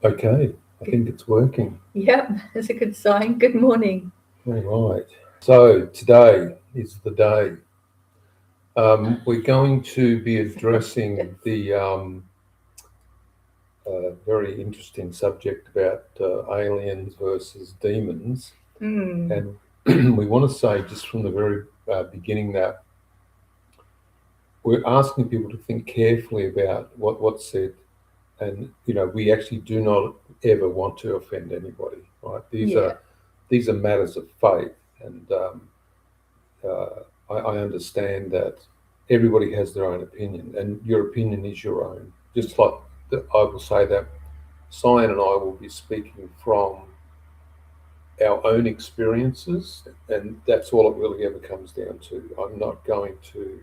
Okay, I think it's working. Yep, that's a good sign. Good morning. All right. So today is the day. We're going to be addressing the very interesting subject about aliens versus demons. Mm, And we want to say just from the very beginning that we're asking people to think carefully about what's said. And, we actually do not ever want to offend anybody, right? yeah, These are matters of faith. And I understand that everybody has their own opinion, and your opinion is your own. Just like I will say that Syann and I will be speaking from our own experiences, and that's all it really ever comes down to. I'm not going to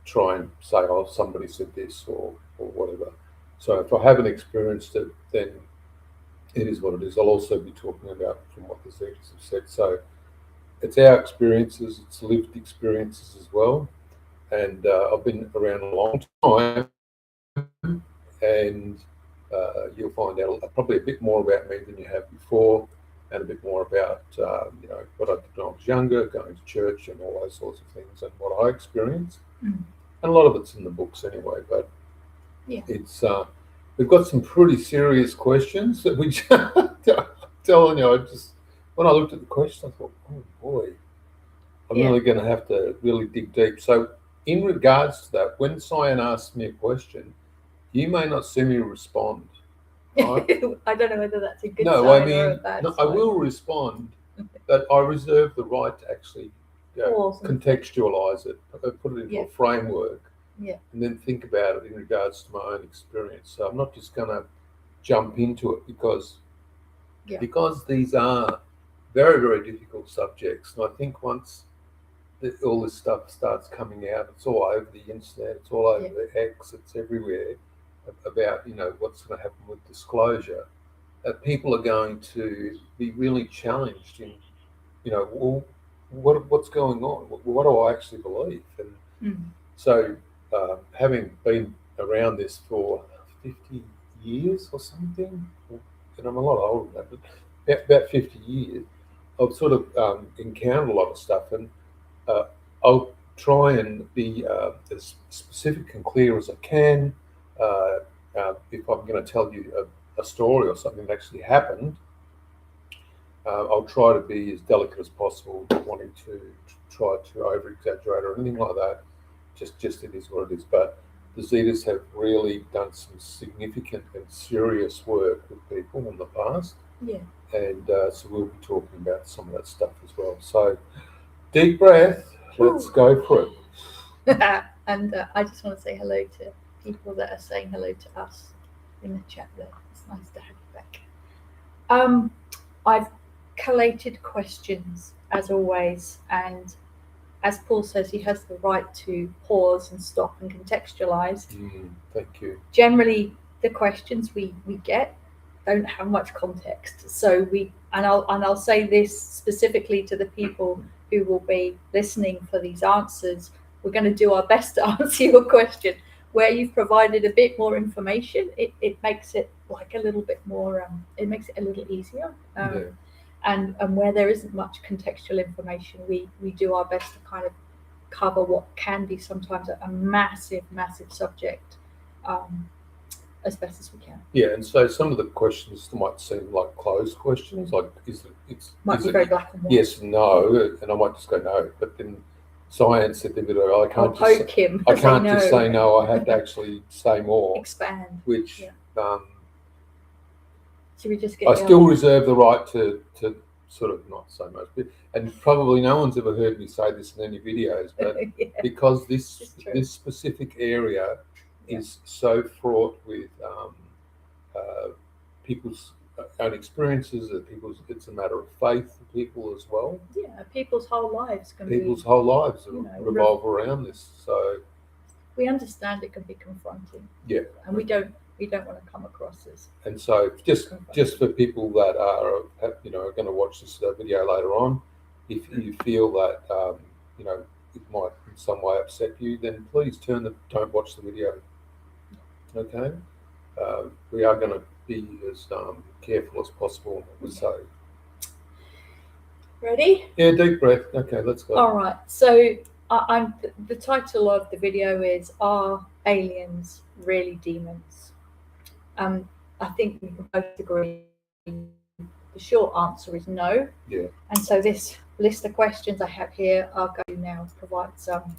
try and say, oh, somebody said this or whatever. So if I haven't experienced it, then it is what it is. I'll also be talking about from what the Zetas have said. So it's our experiences, it's lived experiences as well. And I've been around a long time, and you'll find out probably a bit more about me than you have before, and a bit more about what I did when I was younger, going to church and all those sorts of things, and what I experienced. mm, And a lot of it's in the books anyway, but yeah. it's we've got some pretty serious questions that we. I'm telling you, I just when I looked at the questions, I thought, oh boy, I'm Yeah. really going to have to really dig deep. So, in regards to that, when Cyan asks me a question, you may not see me respond, right? I don't know whether that's a good No, I sign or a mean, bad no, I sign. will respond, but I reserve the right to actually Pause and think. contextualize it, put it into Yeah, a framework, yeah, and then think about it in regards to my own experience. So I'm not just going to jump into it yeah, because these are very, very difficult subjects. And I think once all this stuff starts coming out, it's all over the internet, it's all over yeah, the X, it's everywhere about what's going to happen with disclosure. That people are going to be really challenged in well, what's going on? What do I actually believe? And mm, so, having been around this for 50 years or something, and I'm a lot older than that, but about 50 years, I've sort of encountered a lot of stuff, and uh, I'll try and be as specific and clear as I can. If I'm going to tell you a story or something that actually happened, I'll try to be as delicate as possible, not wanting to try to over exaggerate or anything like that. Just it is what it is. But the Zetas have really done some significant and serious work with people in the past, yeah. and so we'll be talking about some of that stuff as well. So deep breath. Let's Whew. go for it. And I just want to say hello to people that are saying hello to us in the chat there. It's nice to have you back. Um, I've collated questions as always, and as Paul says, he has the right to pause and stop and contextualize. Thank you. Generally, the questions we get don't have much context, so I'll say this specifically to the people who will be listening for these answers. We're going to do our best to answer your question. Where you've provided a bit more information, it makes it like a little bit more. It makes it a little easier. Yeah. And where there isn't much contextual information, we do our best to kind of cover what can be sometimes a massive subject, as best as we can. Yeah, and so some of the questions might seem like closed questions, like Might is be it very black and white. yes and no, and I might just go no, but then science said the video, I'll poke him. I Say can't no. just say no. I have to actually say more, Expand. which Yeah. um, Should we just get I the still other? reserve the right to sort of not so much, but and probably no one's ever heard me say this in any videos, but Yeah, because it's true. this specific area Yeah. is so fraught with uh, people's own experiences, it's a matter of faith for people as well. Yeah, people's whole lives can People's be. whole lives You know, revolve around this. So we understand it can be confronting, yeah, and we don't want to come across as. and so just confronting. for people that are are going to watch this video later on, if you feel that it might in some way upset you, then please don't watch the video. Okay, we are going to be as careful as possible. So, ready? yeah, deep breath. Okay, let's go. All right. So the title of the video is "Are Aliens Really Demons?" I think we can both agree the short answer is no. Yeah. And so this list of questions I have here are going to now provide some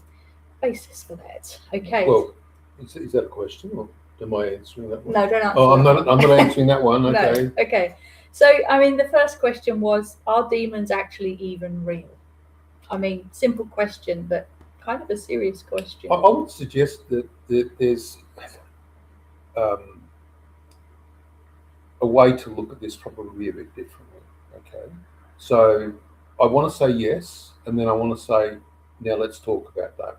basis for that. Okay. Well, is that a question, or am I answering that one? No, don't answer. Oh, I'm that not answering that one. Okay. No. Okay. So, I mean, the first question was, are demons actually even real? I mean, simple question, but kind of a serious question. I would suggest that there's a way to look at this probably a bit differently. Okay. So I want to say yes, and then I want to say, now let's talk about that.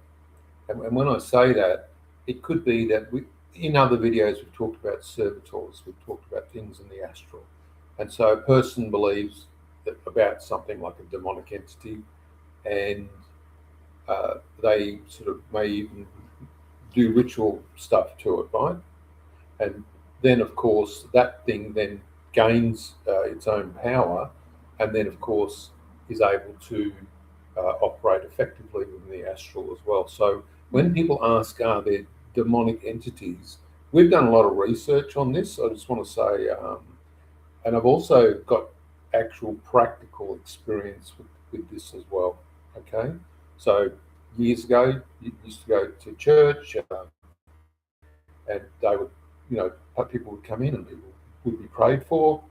And when I say that, it could be that in other videos we've talked about servitors, we've talked about things in the astral. And so a person believes about something like a demonic entity, and they sort of may even do ritual stuff to it, right? And then, of course, that thing then gains its own power, and then, of course, is able to operate effectively within the astral as well. So when people ask, are there demonic entities, we've done a lot of research on this. I just want to say, and I've also got actual practical experience with this as well. Okay, so years ago, you used to go to church, and they would, people would come in and people would be prayed for,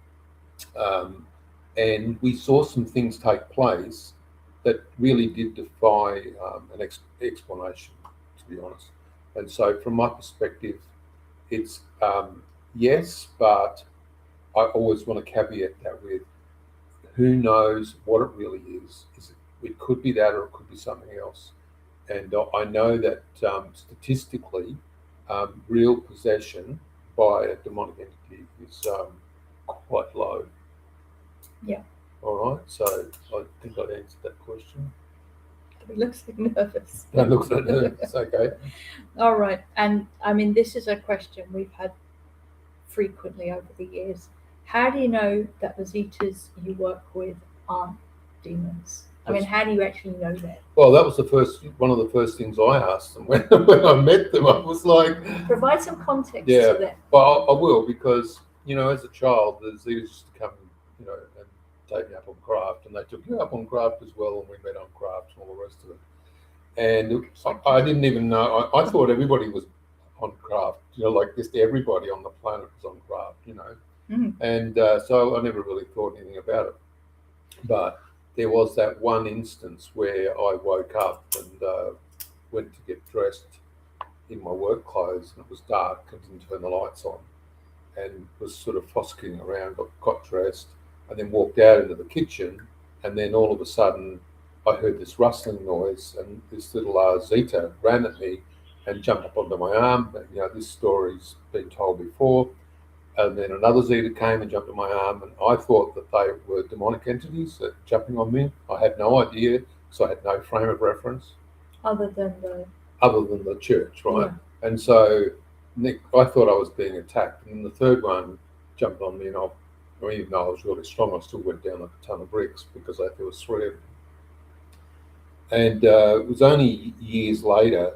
and we saw some things take place that really did defy an explanation, to be honest. And so, from my perspective, it's yes, but I always want to caveat that with who knows what it really is. It could be that, or it could be something else. And I know that statistically, real possession by a demonic entity is quite low. Yeah. All right. So I think I'd answered that question. It looks like nervous. Don't look so nervous. Okay. All right. And I mean, this is a question we've had frequently over the years. How do you know that the Zetas you work with aren't demons? I mean, how do you actually know that? Well, that was one of the first things I asked them when I met them. I was like, provide some context to that. Well, I will, because as a child, the Zetas used to come, and take me up on craft, and they took you up on craft as well, and we met on craft and all the rest of it. And I didn't even know. I thought everybody was on craft, like just everybody on the planet was on craft, And so I never really thought anything about it. But there was that one instance where I woke up and went to get dressed in my work clothes, and it was dark and didn't turn the lights on, and was sort of fossicking around, got dressed, and then walked out into the kitchen, and then all of a sudden I heard this rustling noise, and this little Zeta ran at me and jumped up onto my arm. This story's been told before. And then another Zeta came and jumped on my arm, and I thought that they were demonic entities jumping on me. I had no idea, because I had no frame of reference. Other than the church, right? Yeah. And so I thought I was being attacked. And then the third one jumped on me, and even though I was really strong, I still went down like a ton of bricks, because there was three of them. And it was only years later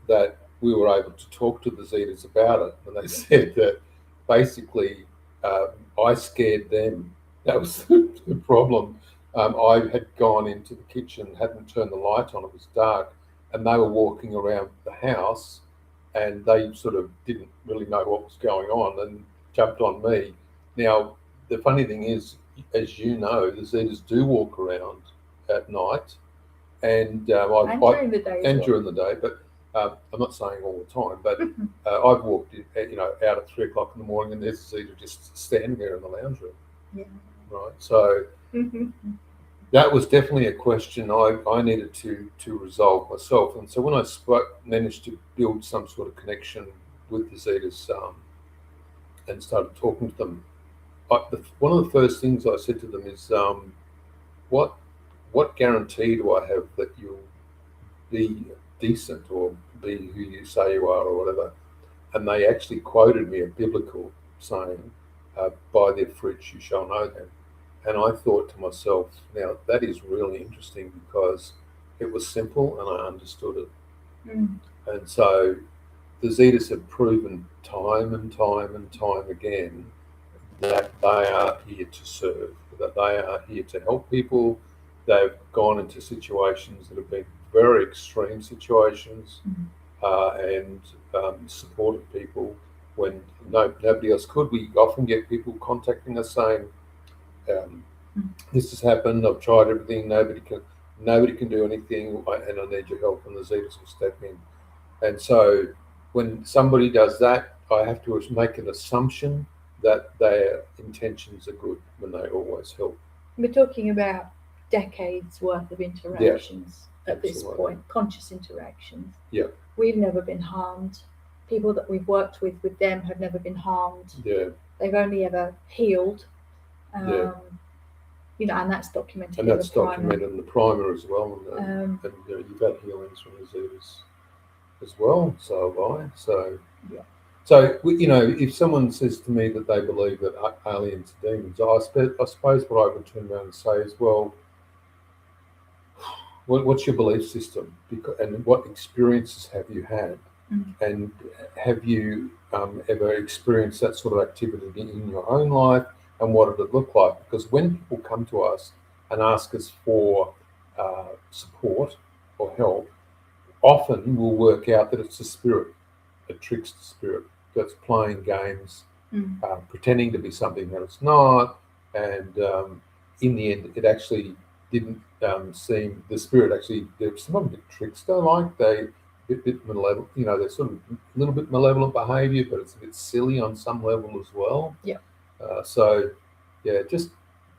that we were able to talk to the Zetas about it, and they said that basically I scared them. That was the problem. I had gone into the kitchen, hadn't turned the light on, it was dark, and they were walking around the house, and they sort of didn't really know what was going on and jumped on me. Now, the funny thing is, as you know, the Zetas do walk around at night, and during the day. During the day, but I'm not saying all the time, but I've walked out at 3 o'clock in the morning, and there's a Zeta just standing there in the lounge room. Yeah. Right. So that was definitely a question I needed to resolve myself. And so when I managed to build some sort of connection with the Zetas and started talking to them, one of the first things I said to them is, what guarantee do I have that you'll be decent or be who you say you are or whatever? And they actually quoted me a biblical saying, by their fruits you shall know them. And I thought to myself, now that is really interesting because it was simple and I understood it. Mm. And so the Zetas have proven time and time and time again that they are here to serve, that they are here to help people. They've gone into situations that have been very extreme situations, and supported people when nobody else could. We often get people contacting us saying, "This has happened. I've tried everything. Nobody can do anything, and I need your help." And the Zetas will step in. And so when somebody does that, I have to make an assumption that their intentions are good when they always help. We're talking about decades worth of interactions at this absolutely. point, conscious interactions. Yeah. We've never been harmed. People that we've worked with them have never been harmed. Yeah. They've only ever healed. Yeah. You know, and that's documented And in that's the primer. documented in the primer as well. And you know, you've had healings from the Zetas as well. So have I. So yeah. So, you know, if someone says to me that they believe that aliens are demons, I suppose what I would turn around and say is, well, what's your belief system? And what experiences have you had? And have you ever experienced that sort of activity in your own life? And what did it look like? Because when people come to us and ask us for support or help, often we'll work out that it's a spirit, a trickster spirit that's playing games, pretending to be something that it's not, and in the end, it actually didn't seem. The spirit actually, there's some of them a bit trickster, like they bit malevolent. You know, they're sort of a little bit malevolent behaviour, but it's a bit silly on some level as well. Yeah. So, yeah, just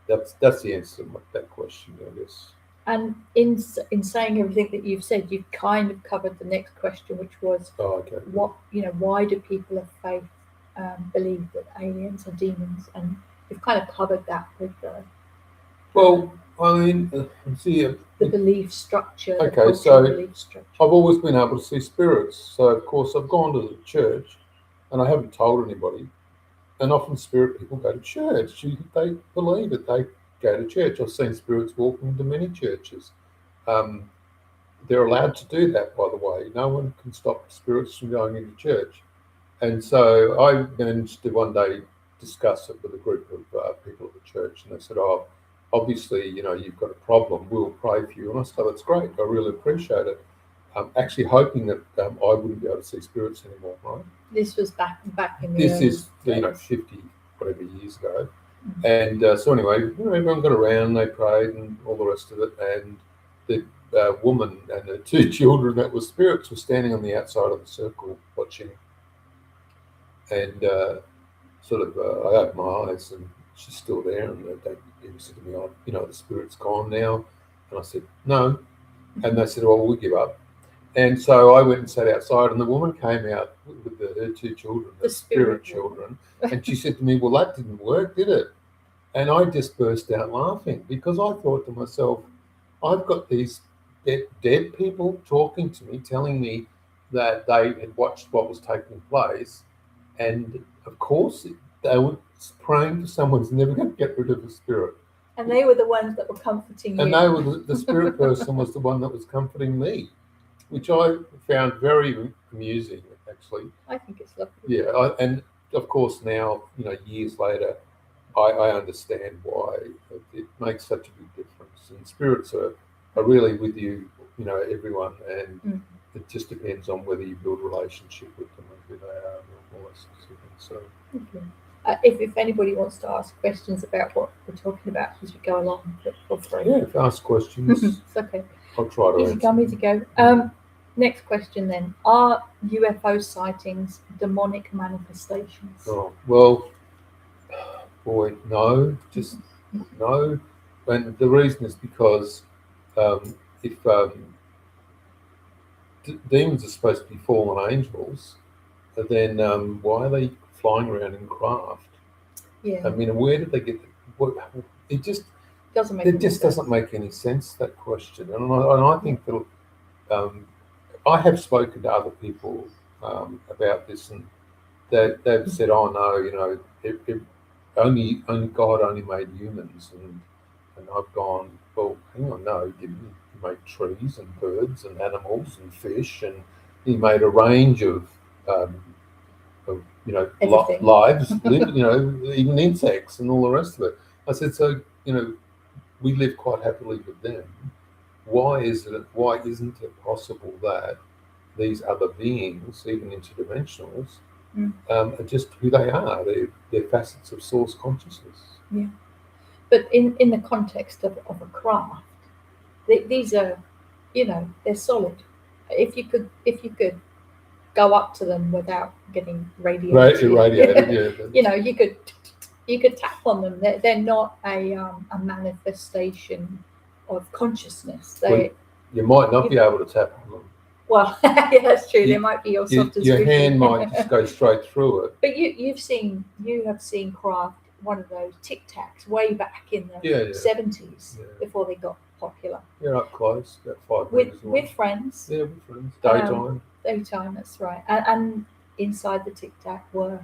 that's the answer to that question, I guess. And in saying everything that you've said, you've kind of covered the next question, which was, why do people of faith believe that aliens are demons? And you've kind of covered that with the. Well, I mean, the belief structure. Okay, so belief structure. I've always been able to see spirits. So of course I've gone to the church, and I haven't told anybody. And often spirit people go to church. They believe it. They go to church. I've seen spirits walking into many churches. They're allowed to do that, by the way. No one can stop spirits from going into church. And so I managed to one day discuss it with a group of people at the church, and they said, "Oh, obviously, you know, you've got a problem. We'll pray for you." And I said, "That's great. I really appreciate it." I'm actually hoping that I wouldn't be able to see spirits anymore, right? This was back in the. This is 50 whatever years ago. And so anyway, everyone got around, they prayed and all the rest of it. And the woman and the two children that were spirits were standing on the outside of the circle watching. And I opened my eyes and she's still there. And they said to me, "Oh, you know, the spirit's gone now." And I said, "No." And they said, "Well, we'll give up." And so I went and sat outside, and the woman came out with her two children, the spirit children, and she said to me, "Well, that didn't work, did it?" And I just burst out laughing because I thought to myself, I've got these dead people talking to me, telling me that they had watched what was taking place, and of course they were praying for someone's never going to get rid of the spirit. And they were the ones that were comforting you. And they were the spirit person was the one that was comforting me, which I found very amusing, actually. I think it's lovely. Yeah, and of course now, you know, years later, I understand why it makes such a big difference. And spirits are really with you, you know, everyone, and it just depends on whether you build a relationship with them and who they are and all that sort of thing. So. Okay. If anybody wants to ask questions about what we're talking about as we go along, feel free. Yeah, if ask questions. It's okay. I'll try to answer. Easy go. Next question then. Are UFO sightings demonic manifestations? Oh, well, boy, no. Just no. And the reason is because if demons are supposed to be fallen angels, then why are they flying around in craft? Yeah. I mean, where did they get it? Just doesn't make. It just doesn't make any sense, that question. And I think that I have spoken to other people about this, and they've said, "Oh no, you know, only God only made humans, and I've gone, well, hang on, no, he didn't. He made trees and birds and animals and fish, and he made a range of Everything. lives, even insects and all the rest of it. I said, so we live quite happily with them. Why isn't it possible that these other beings, even interdimensionals, are just who they are? They're facets of source consciousness. Yeah. But in the context of a craft, these are, they're solid. If you could go up to them without getting radiated, Yeah. you could tap on them. They're not a manifestation of consciousness. You might not be able to tap on them. Well, yeah, that's true. There might be your softest. Your hand might just go straight through it. But you have seen craft, one of those Tic Tacs way back in the 70s before they got popular. Yeah, up close, about 5 meters away. With friends. Yeah, with friends. Daytime. That's right. And inside the Tic Tac were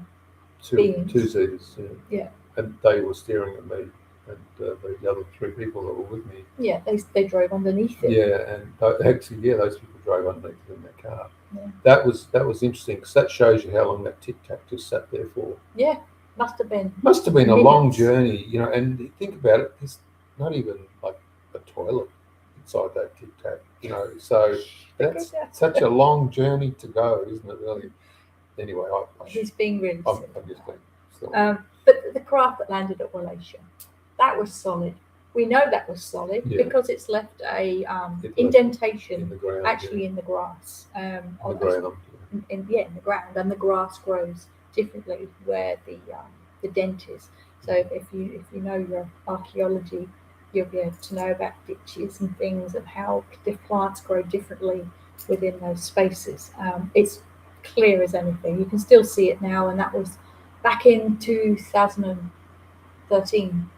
two Zetas. Yeah. And they were staring at me and the other 3 people that were with me. Yeah, they drove underneath it. Yeah, and actually, those people drove underneath it in their car. Yeah. That was interesting, because that shows you how long that Tic Tac just sat there for. Yeah, must have been a long journey, and think about it, there's not even like a toilet inside that Tic Tac, so that's such a long journey to go, isn't it, really? Anyway, he's being really I'm just being still. But the craft that landed at Wallachia, that was solid. We know that was solid because it's left a indentation in the ground, in the grass. In the ground. In the ground, and the grass grows differently where the dent is. So if you know your archaeology, you'll be able to know about ditches and things and how the plants grow differently within those spaces. It's clear as anything. You can still see it now, and that was back in 2013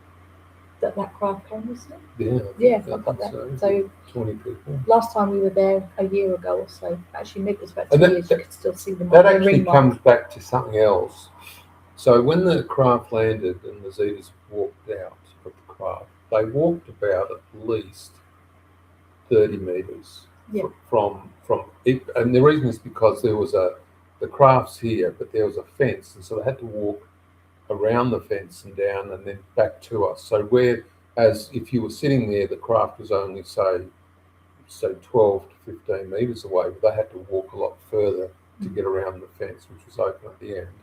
that craft came, wasn't it? Yeah, I've got that. So 20 people. Last time we were there a year ago or so. Actually, maybe it was about 2 years. You could still see them. That actually comes back to something else. So when the craft landed and the Zetas walked out of the craft, they walked about at least 30 meters from it, and the reason is because there was the craft's here, but there was a fence, and so they had to walk around the fence and down and then back to us. So whereas if you were sitting there, the craft was only say 12 to 15 meters away, but they had to walk a lot further to get around the fence, which was open at the end.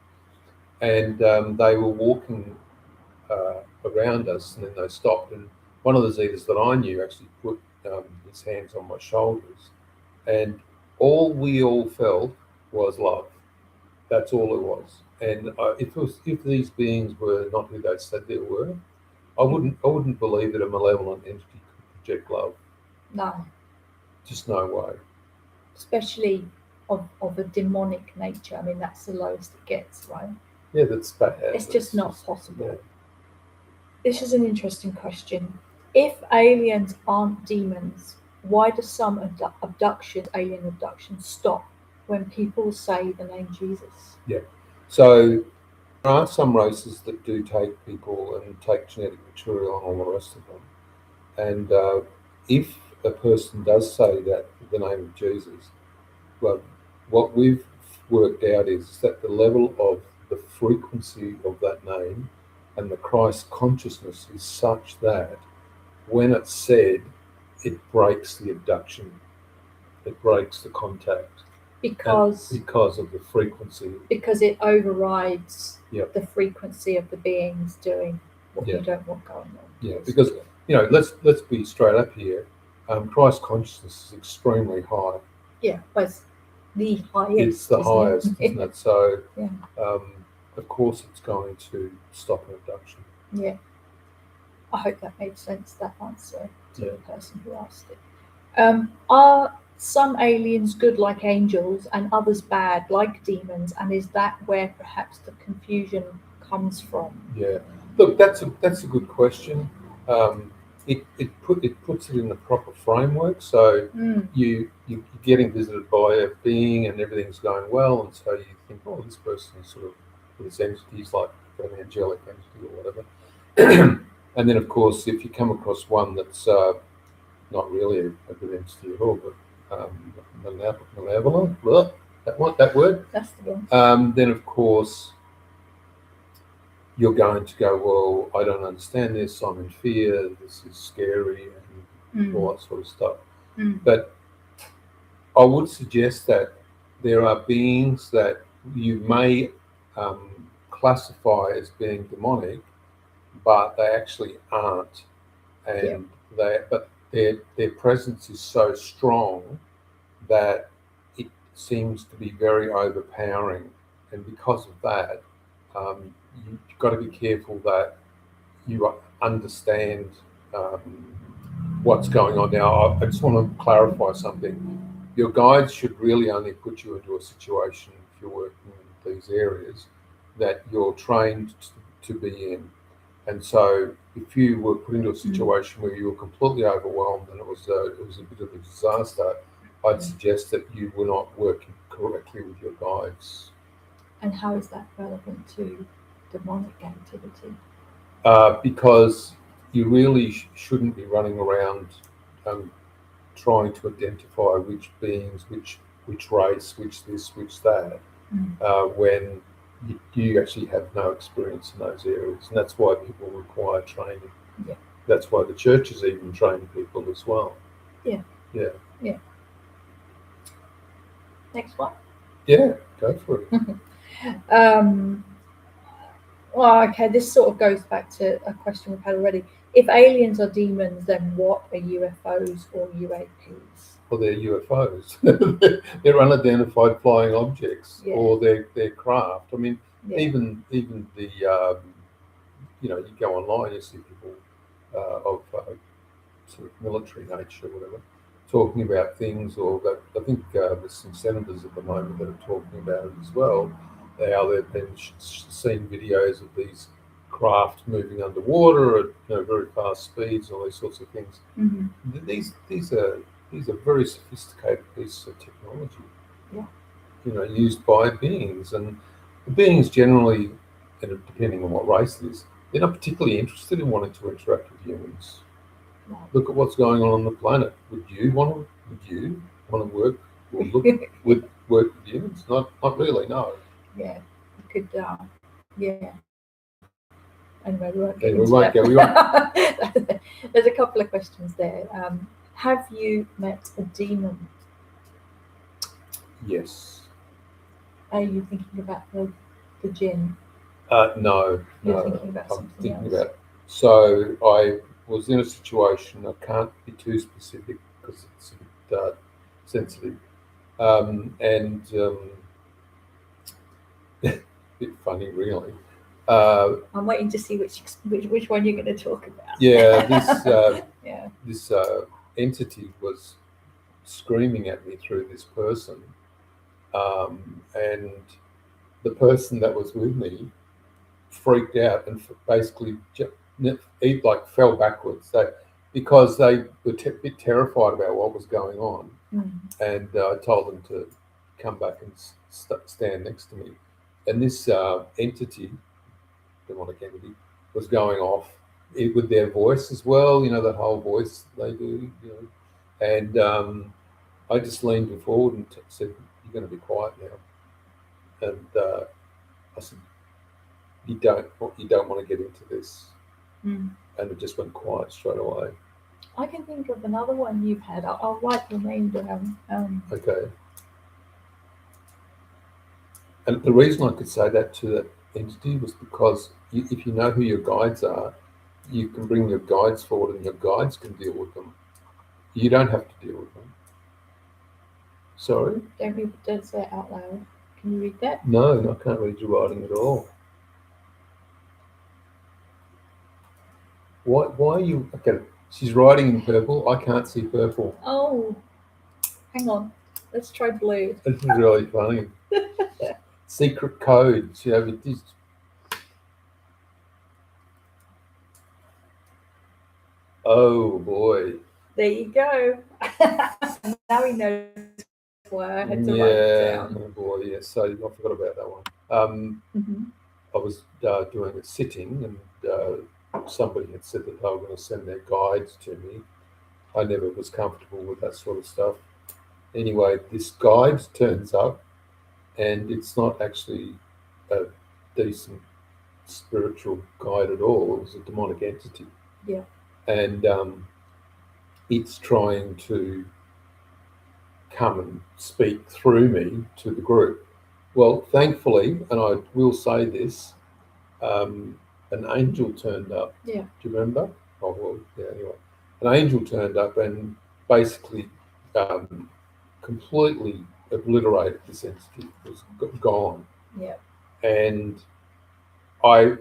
And they were walking around us, and then they stopped. And one of the Zetas that I knew actually put his hands on my shoulders, and all we all felt was love. That's all it was. And if these beings were not who they said they were, I wouldn't believe that a malevolent entity could project love. No. Just no way. Especially of a demonic nature. I mean, that's the lowest it gets, right? Yeah, that's bad. It's just not possible. Yeah. This is an interesting question. If aliens aren't demons, why do some alien abductions stop when people say the name Jesus? Yeah. So there are some races that do take people and take genetic material and all the rest of them. And if a person does say that the name of Jesus, well, what we've worked out is that the level of the frequency of that name and the Christ consciousness is such that when it's said, it breaks the abduction, it breaks the contact. Because of the frequency. Because it overrides the frequency of the beings doing what you don't want going on. Yeah, because let's be straight up here. Christ consciousness is extremely high. Yeah, but the highest. It's the highest, isn't it? So, of course, it's going to stop an abduction. Yeah, I hope that made sense. That answer to the person who asked it. Are some aliens good like angels and others bad like demons, and is that where perhaps the confusion comes from? Yeah, look, that's a good question. It puts it in the proper framework. So you're getting visited by a being and everything's going well, and so you think, oh, this person is sort of, this entity is like an angelic entity or whatever. And then, of course, if you come across one that's not really a good entity at all, but malevolent, that word, That's the one. then of course you're going to go, well, I don't understand this, I'm in fear, this is scary, and all that sort of stuff. But I would suggest that there are beings that you may classify as being demonic, but they actually aren't, and but their presence is so strong that it seems to be very overpowering, and because of that, you've got to be careful that you understand what's going on. Now, I just want to clarify something. Your guides should really only put you into a situation, if you're working in these areas, that you're trained to be in. And so if you were put into a situation where you were completely overwhelmed and it was a bit of a disaster, I'd suggest that you were not working correctly with your guides. And how is that relevant to demonic activity? Because you really shouldn't be running around trying to identify which beings, which race, which this, which that, when you actually have no experience in those areas. And that's why people require training. Yeah. That's why the churches even train people as well. Yeah. Yeah. Yeah. Next one. Yeah, go for it. Well, okay, this sort of goes back to a question we've had already. If aliens are demons, then what are UFOs or UAPs? Well, they're UFOs. They're unidentified flying objects, or they're craft. I mean, even the you go online, you see people of sort of military nature, or whatever, talking about things, or that I think there's some senators at the moment that are talking about it as well. They've been seen videos of these craft moving underwater at very fast speeds, and all these sorts of things. These are very sophisticated pieces of technology. Used by beings, and the beings generally, and depending on what race it is, they're not particularly interested in wanting to interact with humans. Look at what's going on the planet. Would you want to work or work with humans? Not really. No. Yeah, you could. Yeah. Anyway, we won't get into that. There's a couple of questions there. Have you met a demon? Yes. Are you thinking about the jinn? No. You're thinking about something else. So I was in a situation. I can't be too specific because it's a bit sensitive, and a bit funny, really. I'm waiting to see which one you're going to talk about. Yeah, this entity was screaming at me through this person, and the person that was with me freaked out and basically fell backwards. Because they were a bit terrified about what was going on, and I told them to come back and stand next to me. And this entity, demonic entity, was going off with their voice as well. That whole voice they do. And I just leaned forward and said, "You're going to be quiet now." And I said, "You don't want to get into this." And it just went quiet straight away. I can think of another one you've had. I'll write your name down. Okay. And the reason I could say that to that entity was because if you know who your guides are, you can bring your guides forward and your guides can deal with them. You don't have to deal with them. Sorry? Don't say it out loud. Can you read that? No, I can't read your writing at all. Why are you... Okay, she's writing in purple. I can't see purple. Oh, hang on. Let's try blue. This is really funny. Secret codes, with this. Oh boy! There you go. Now he knows why I had to write it down. Oh boy, yes. So I forgot about that one. I was doing a sitting, and somebody had said that they were going to send their guides to me. I never was comfortable with that sort of stuff. Anyway, this guide turns up, and it's not actually a decent spiritual guide at all. It was a demonic entity. Yeah. And it's trying to come and speak through me to the group. Well, thankfully, and I will say this, an angel turned up. Yeah. Do you remember? Oh, well, yeah, anyway. An angel turned up and basically completely obliterated this entity. It was gone. Yeah. And I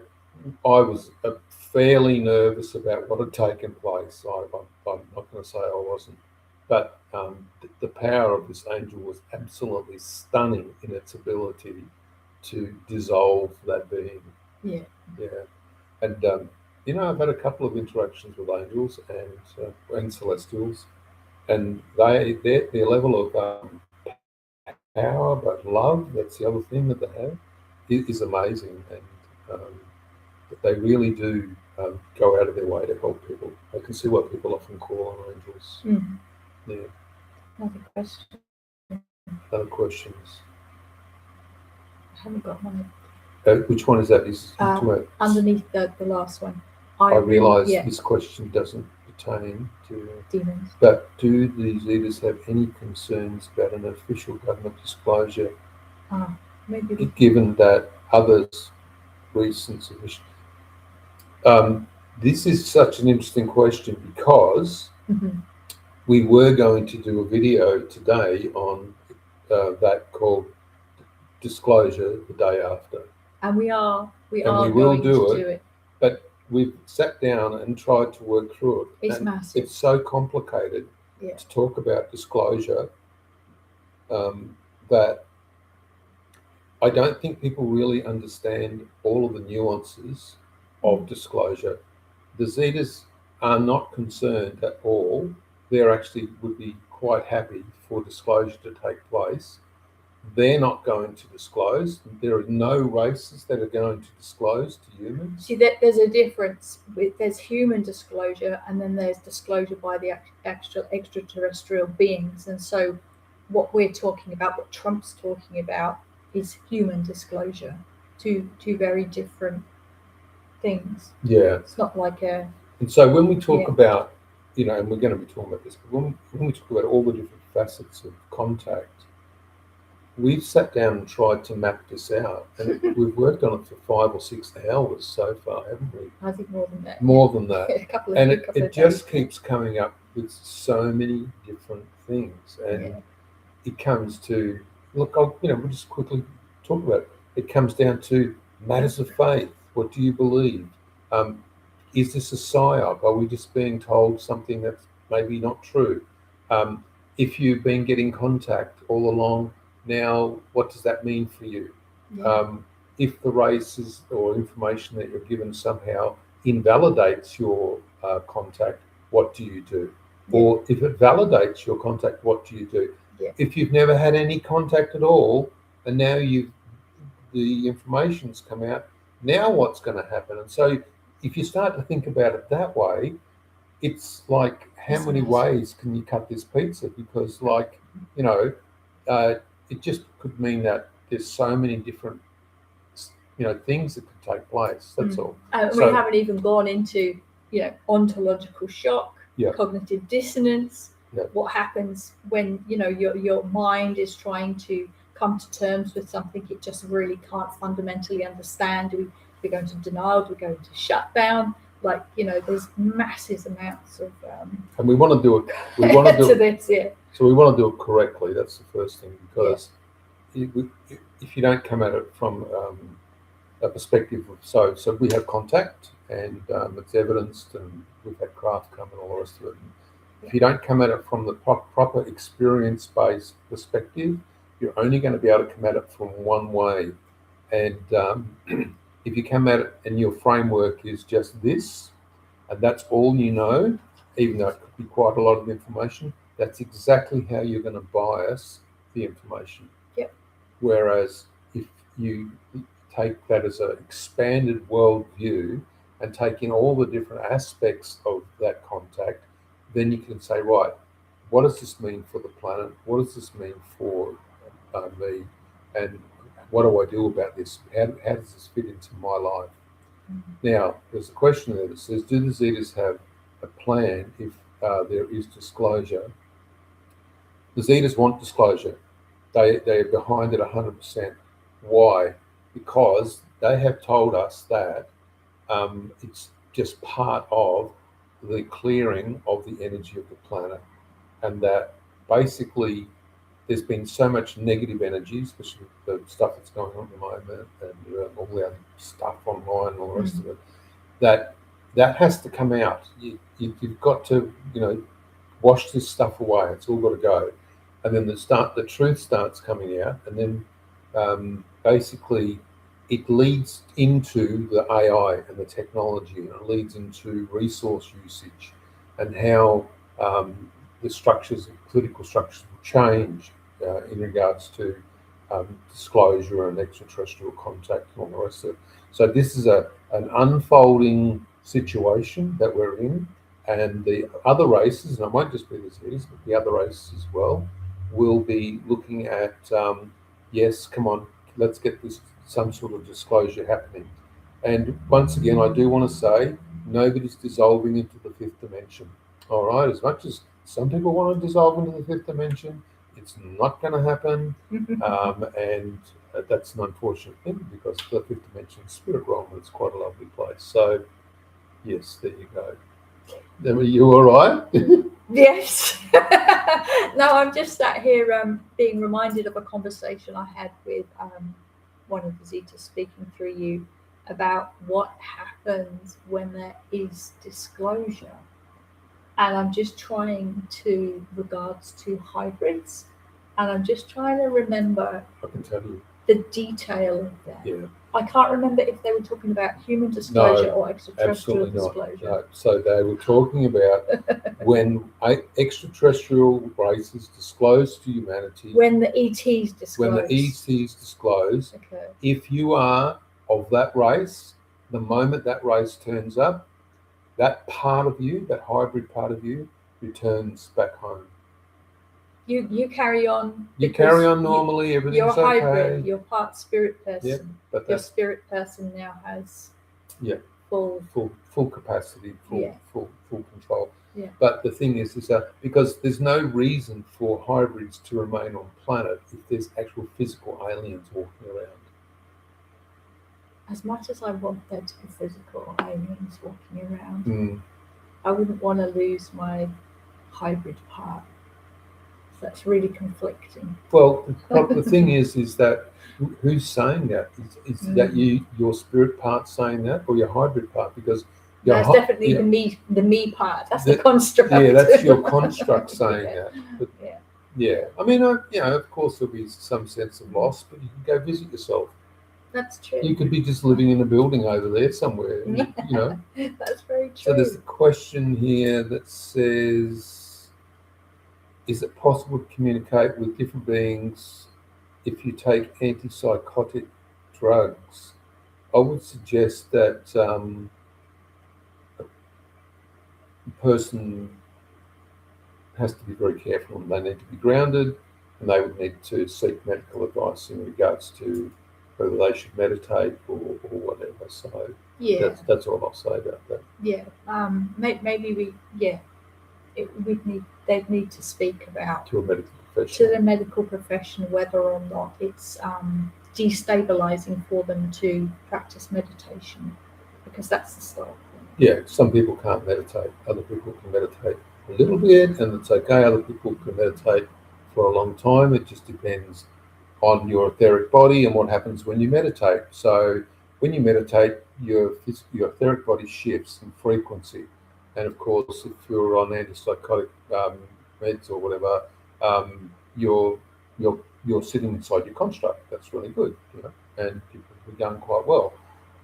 was fairly nervous about what had taken place. I'm not going to say I wasn't. But the power of this angel was absolutely stunning in its ability to dissolve that being. Yeah. Yeah. And, I've had a couple of interactions with angels and celestials, and their level of power, but love, that's the other thing that they have, is amazing. And they really do go out of their way to help people. I can see why people often call on angels. Mm-hmm. Yeah. Another question. Other questions? I haven't got one. Which one is that? Underneath the last one. I realise this question doesn't pertain to demons. But do the Zetas have any concerns about an official government disclosure? Maybe. Given that others' recent submission. This is such an interesting question because we were going to do a video today on that called Disclosure the day after. And we will going do it. But we've sat down and tried to work through it. It's massive. It's so complicated to talk about disclosure that I don't think people really understand all of the nuances of disclosure. The Zetas are not concerned at all. They actually would be quite happy for disclosure to take place. They're not going to disclose. There are no races that are going to disclose to humans. See, there's a difference. There's human disclosure, and then there's disclosure by the extraterrestrial beings. And so what we're talking about, what Trump's talking about, is human disclosure. Two very different things. Yeah. It's not like a... And so when we talk about, and we're going to be talking about this, but when we talk about all the different facets of contact, we've sat down and tried to map this out, and we've worked on it for 5 or 6 hours so far, haven't we? I think more than that. More than that. It just keeps coming up with so many different things, and it comes to we'll just quickly talk about it. It comes down to matters of faith. What do you believe? Is this a psyop? Are we just being told something that's maybe not true? If you've been getting contact all along, now what does that mean for you? If the races or information that you're given somehow invalidates your contact, what do you do? Or if it validates your contact, what do you do? If you've never had any contact at all, and now the information's come out, now what's going to happen? And so if you start to think about it that way, it's like, how many ways can you cut this pizza? Because it just could mean that there's so many different things that could take place. That's all. We haven't even gone into ontological shock, cognitive dissonance, what happens when your mind is trying to come to terms with something it just really can't fundamentally understand. We're going to denial, we're going to shutdown. There's massive amounts of and we want to do it. We want to do this, So we want to do it correctly. That's the first thing, because if you don't come at it from a perspective of so we have contact and it's evidenced, and we've had craft come and all the rest of it. If you don't come at it from the proper experience-based perspective, you're only going to be able to come at it from one way. And if you come at it and your framework is just this, and that's all you know, even though it could be quite a lot of information, that's exactly how you're going to bias the information. Yep. Whereas if you take that as an expanded world view and take in all the different aspects of that contact, then you can say, right, what does this mean for the planet? What does this mean for me? And what do I do about this? How does this fit into my life? Now, there's a question there that says, do the Zetas have a plan if there is disclosure? The Zetas want disclosure. They are behind it 100%. Why? Because they have told us that it's just part of the clearing of the energy of the planet, and that basically there's been so much negative energy, especially the stuff that's going on at the moment, and all the other stuff online and all the rest of it, that has to come out. You've got to, wash this stuff away. It's all got to go. And then the truth starts coming out, and then basically it leads into the AI and the technology, and it leads into resource usage and how the structures, political structures, will change in regards to disclosure and extraterrestrial contact and all the rest of it. So this is an unfolding situation that we're in, and the other races, and it won't just be the Zetas, but the other races as well, will be looking at, yes, come on, let's get this some sort of disclosure happening. And once again, I do want to say, nobody's dissolving into the fifth dimension. All right, as much as some people want to dissolve into the fifth dimension, it's not going to happen. And that's an unfortunate thing, because the fifth dimension is spirit realm, and it's quite a lovely place. So, yes, there you go. Are you all right? Yes. No, I'm just sat here being reminded of a conversation I had with one of the Zetas, speaking through you, about what happens when there is disclosure. And I'm just trying to, regards to hybrids, and I'm just trying to remember I can tell you the detail of that. Yeah. I can't remember if they were talking about human disclosure or extraterrestrial disclosure. No. So they were talking about when extraterrestrial races disclose to humanity. When the ETs disclose. When the ETs disclose. Okay. If you are of that race, the moment that race turns up, that part of you, that hybrid part of you, returns back home. You carry on. You carry on normally. Everything's you're okay. Hybrid. You're part spirit person. Yeah, but your spirit person now has full capacity, full control. Yeah. But the thing is that because there's no reason for hybrids to remain on planet if there's actual physical aliens walking around. As much as I want there to be physical aliens walking around, I wouldn't want to lose my hybrid part. That's really conflicting. Well, the thing is that who's saying that? Is that your spirit part saying that, or your hybrid part? Because that's definitely the me part. That's the construct. Yeah, that's your construct saying that. But, I mean, of course there'll be some sense of loss, but you can go visit yourself. That's true. You could be just living in a building over there somewhere. That's very true. So there's a question here that says, is it possible to communicate with different beings if you take antipsychotic drugs? I would suggest that a person has to be very careful, and they need to be grounded, and they would need to seek medical advice in regards to whether they should meditate or whatever. So that's all I'll say about that. Yeah, maybe they'd need to speak about to a medical professional. To the medical profession, whether or not it's destabilizing for them to practice meditation, because that's the start. Yeah, some people can't meditate. Other people can meditate a little bit, and it's okay. Other people can meditate for a long time. It just depends on your etheric body and what happens when you meditate. So when you meditate, your etheric body shifts in frequency. And of course, if you're on antipsychotic meds or whatever, you're sitting inside your construct. That's really good, and you're going quite well.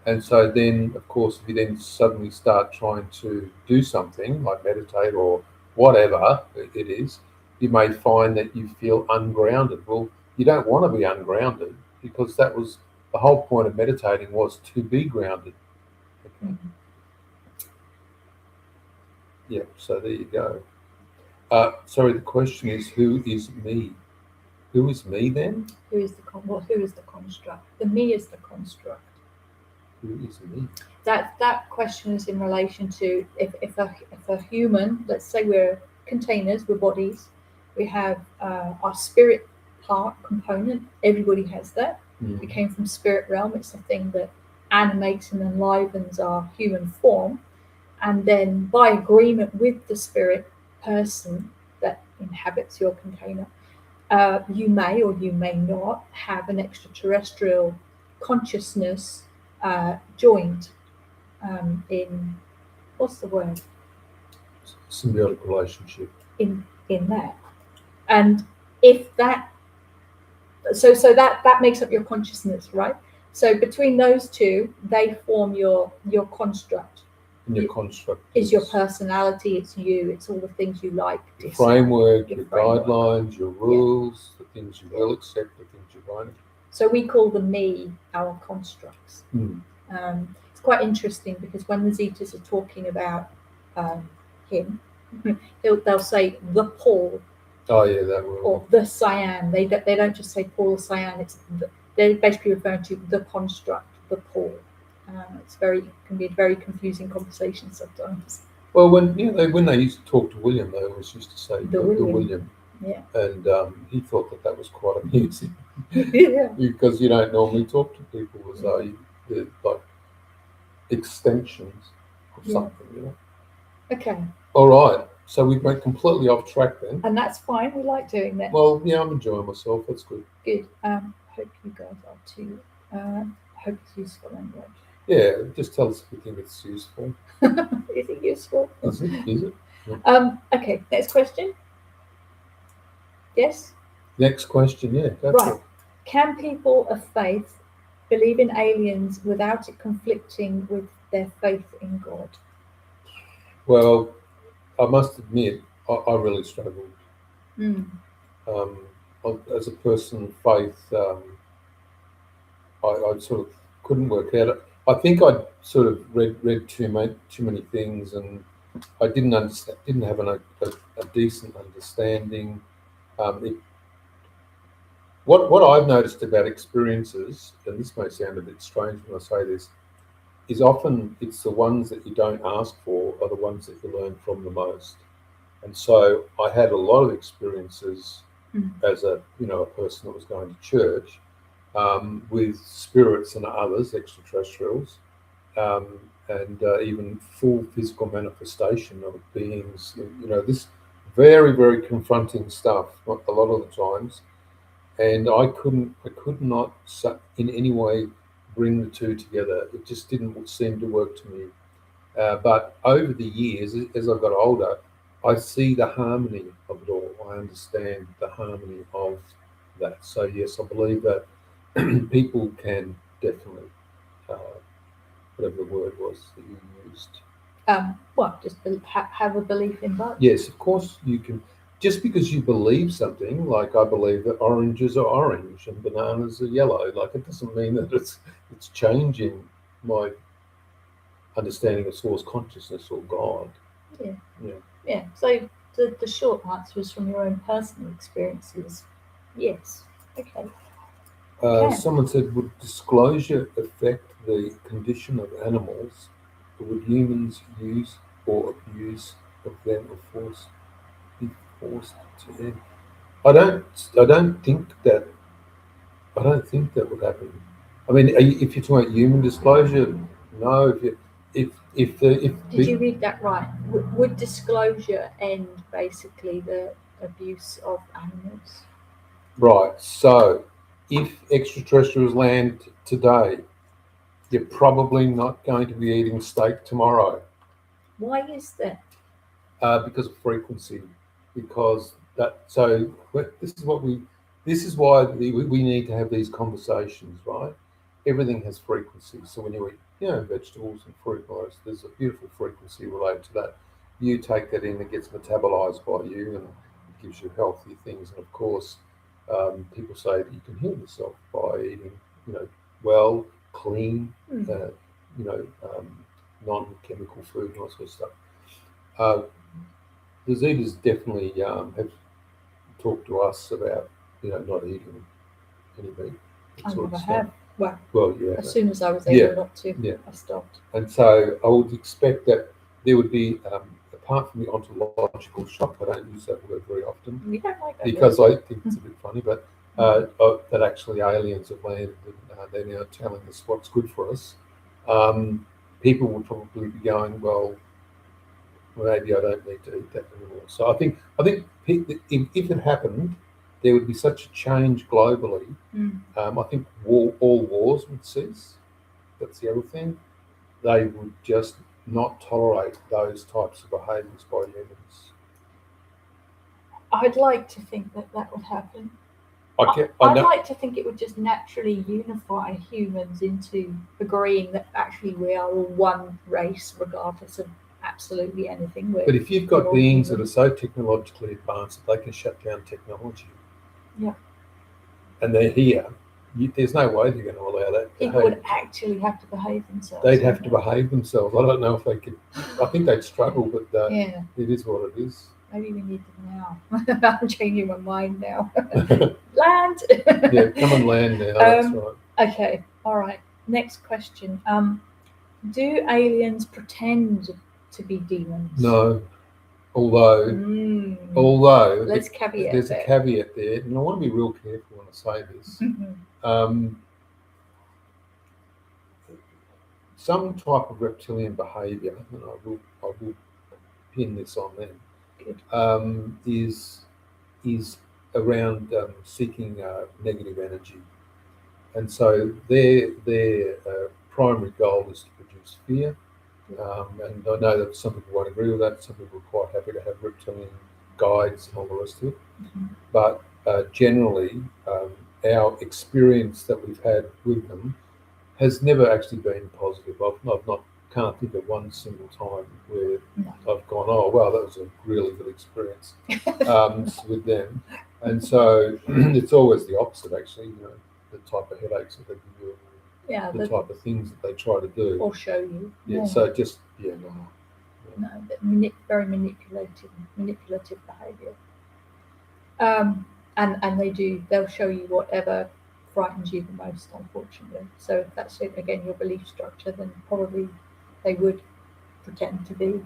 And so then, of course, if you then suddenly start trying to do something like meditate or whatever it is, you may find that you feel ungrounded. Well, you don't want to be ungrounded, because that was the whole point of meditating was to be grounded. Okay. Yeah, so there you go. Sorry, the question is, who is me? Who is me then? Who is the who is the construct? The me is the construct. Who is me? That question is in relation to if a human, let's say we're containers, we're bodies, we have our spirit part component. Everybody has that. We came from spirit realm. It's the thing that animates and enlivens our human form. And then by agreement with the spirit person that inhabits your container, you may or you may not have an extraterrestrial consciousness joined in, what's the word? Symbiotic relationship. In that. And if that, so that makes up your consciousness, right? So between those two, they form your construct. And your construct is your personality, it's you, it's all the things you like. Your framework, your framework. guidelines, your rules, the things you will accept, the things you won't. So we call the me our constructs. It's quite interesting because when the Zetas are talking about him, they'll say the Paul. Oh yeah, that will. Or the Syann. They don't just say Paul or Syann. They're basically referring to the construct, the Paul. Can be a very confusing conversation sometimes. Well, when they used to talk to William, they always used to say the William. Yeah. And he thought that was quite amusing. Yeah. Because you don't normally talk to people as though they're like extensions of something, you know. Okay. All right. So we went completely off track then. And that's fine. We like doing that. Well, yeah, I'm enjoying myself. That's good. Good. Hope you guys are too. Hope it's useful anyway. Yeah, just tell us if you think it's useful. Is it useful? Is it? Yeah. Okay, next question. Yes? Next question, yeah. Right. Can people of faith believe in aliens without it conflicting with their faith in God? Well, I must admit, I really struggled. As a person of faith, I sort of couldn't work out. I think I'd sort of read too many things, and I didn't have a decent understanding. What I've noticed about experiences, and this may sound a bit strange when I say this, is often it's the ones that you don't ask for are the ones that you learn from the most. And so I had a lot of experiences as a person that was going to church with spirits and others, extraterrestrials, and even full physical manifestation of beings. This very, very confronting stuff a lot of the times. And I could not in any way bring the two together. It just didn't seem to work to me. But over the years, as I got older, I see the harmony of it all. I understand the harmony of that. So yes, I believe that people can definitely, whatever the word was that you used. Just have a belief in that. Yes, of course you can. Just because you believe something, like I believe that oranges are orange and bananas are yellow, like it doesn't mean that it's changing my understanding of source consciousness or God. Yeah. So the short answer is from your own personal experiences. Yes. Okay. Someone said, would disclosure affect the condition of animals? Or would humans use or abuse of them or be forced to end? I don't think that would happen. I mean, if you're talking about human disclosure, no. Did you read that right? Would disclosure end basically the abuse of animals? Right. So, if extraterrestrials land today, you're probably not going to be eating steak tomorrow. Why is that? Because of frequency. Because this is why we need to have these conversations, right? Everything has frequency. So when you eat, vegetables and fruit, there's a beautiful frequency related to that. You take that in, it gets metabolized by you, and it gives you healthy things. And of course, people say that you can heal yourself by eating, well, clean, you know, non-chemical food and all that sort of stuff. The Zetas definitely have talked to us about, you know, not eating any meat. I never have. Well, yeah. As soon as I was able not to, I stopped. And so I would expect that there would be, apart from the ontological shock, I don't use that word very often. We don't like that because word. I think it's a bit funny, but that actually aliens have landed and they're now telling us what's good for us. People would probably be going, well, maybe I don't need to eat that anymore. So I think if it happened, there would be such a change globally. I think all wars would cease. That's the other thing. They would just not tolerate those types of behaviours by humans. I'd like to think that would happen. I'd like to think it would just naturally unify humans into agreeing that actually we are all one race, regardless of absolutely anything. But if you've got beings that are so technologically advanced that they can shut down technology, and they're here, there's no way they're going to allow that. People would actually have to behave themselves. They'd have to behave themselves. I don't know if they could. I think they'd struggle, but it is what it is. Maybe we need them now. I'm changing my mind now. Land. Yeah, come and land now. That's right. Okay. All right. Next question. Do aliens pretend to be demons? No. Although let's caveat. There's a caveat there, and I want to be real careful when I say this. Some type of reptilian behaviour, and I will pin this on them. Is around seeking negative energy, and so their primary goal is to produce fear. And I know that some people won't agree with that. Some people are quite happy to have reptilian guides and all the rest of it. But generally, our experience that we've had with them has never actually been positive. Can't think of one single time where I've gone, oh wow, that was a really good experience with them. And so it's always the opposite, actually. You know, the type of headaches that they give you, the type of things that they try to do or show you. So just no, very manipulative behaviour. And they'll show you whatever frightens you the most, unfortunately. So if that's again your belief structure, then probably they would pretend to be.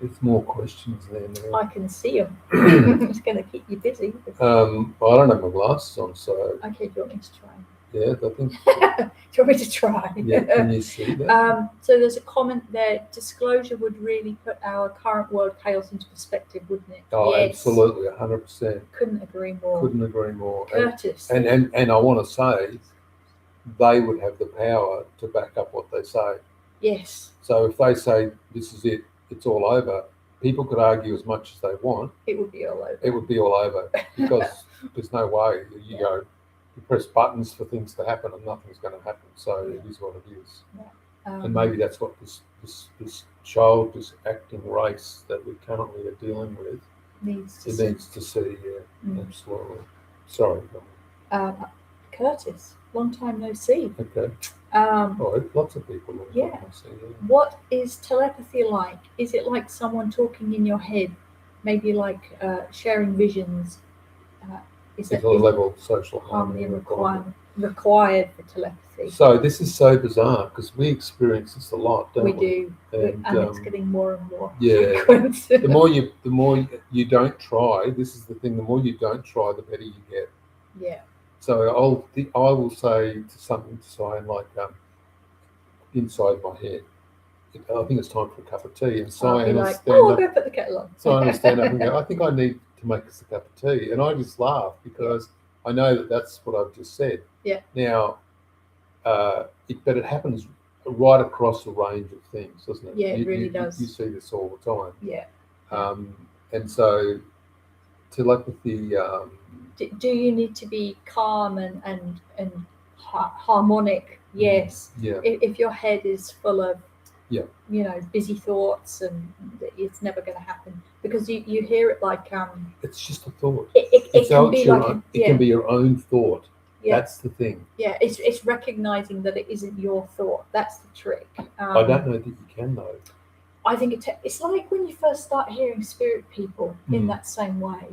There's more questions there now. I can see them. It's going to keep you busy. I don't have my glasses on, so. Okay, do you want me to try? Yeah, I think. Do you want me to try? Yeah, can you see that? So there's a comment there. Disclosure would really put our current world chaos into perspective, wouldn't it? Oh, yes. Absolutely, 100%. Couldn't agree more. Curtis. And I want to say, they would have the power to back up what they say. Yes. So if they say this is it, it's all over, people could argue as much as they want. It would be all over. It would be all over because there's no way you go. You press buttons for things to happen and nothing's going to happen. So it is what it is. And maybe that's what this child, this acting race that we currently are dealing with needs to see. Yeah, absolutely. Sorry. Curtis, long time no see. Okay. Lots of people. What is telepathy like? Is it like someone talking in your head? Maybe like sharing visions? Is a level of social harmony required for telepathy? So this is so bizarre because we experience this a lot, don't we? We do, and it's getting more and more. Yeah. The more you don't try. This is the thing. The more you don't try, the better you get. Yeah. So I will say something to Syann like inside my head. I think it's time for a cup of tea, and Syann will stand up. Go put the kettle on. Syann will stand up and go, I think I need to make us a cup of tea, and I just laugh because I know that that's what I've just said. Yeah. Now, but it happens right across a range of things, doesn't it? Yeah, it really does. You see this all the time. Yeah. And so telepathy. Do you need to be calm and harmonic? Yes. Yeah. If your head is full of busy thoughts, and it's never going to happen because you hear it like it's just a thought. It can be can be your own thought. That's the thing. Yeah, it's recognizing that it isn't your thought. That's the trick. I don't know that you can though. I think it's like when you first start hearing spirit people in that same way.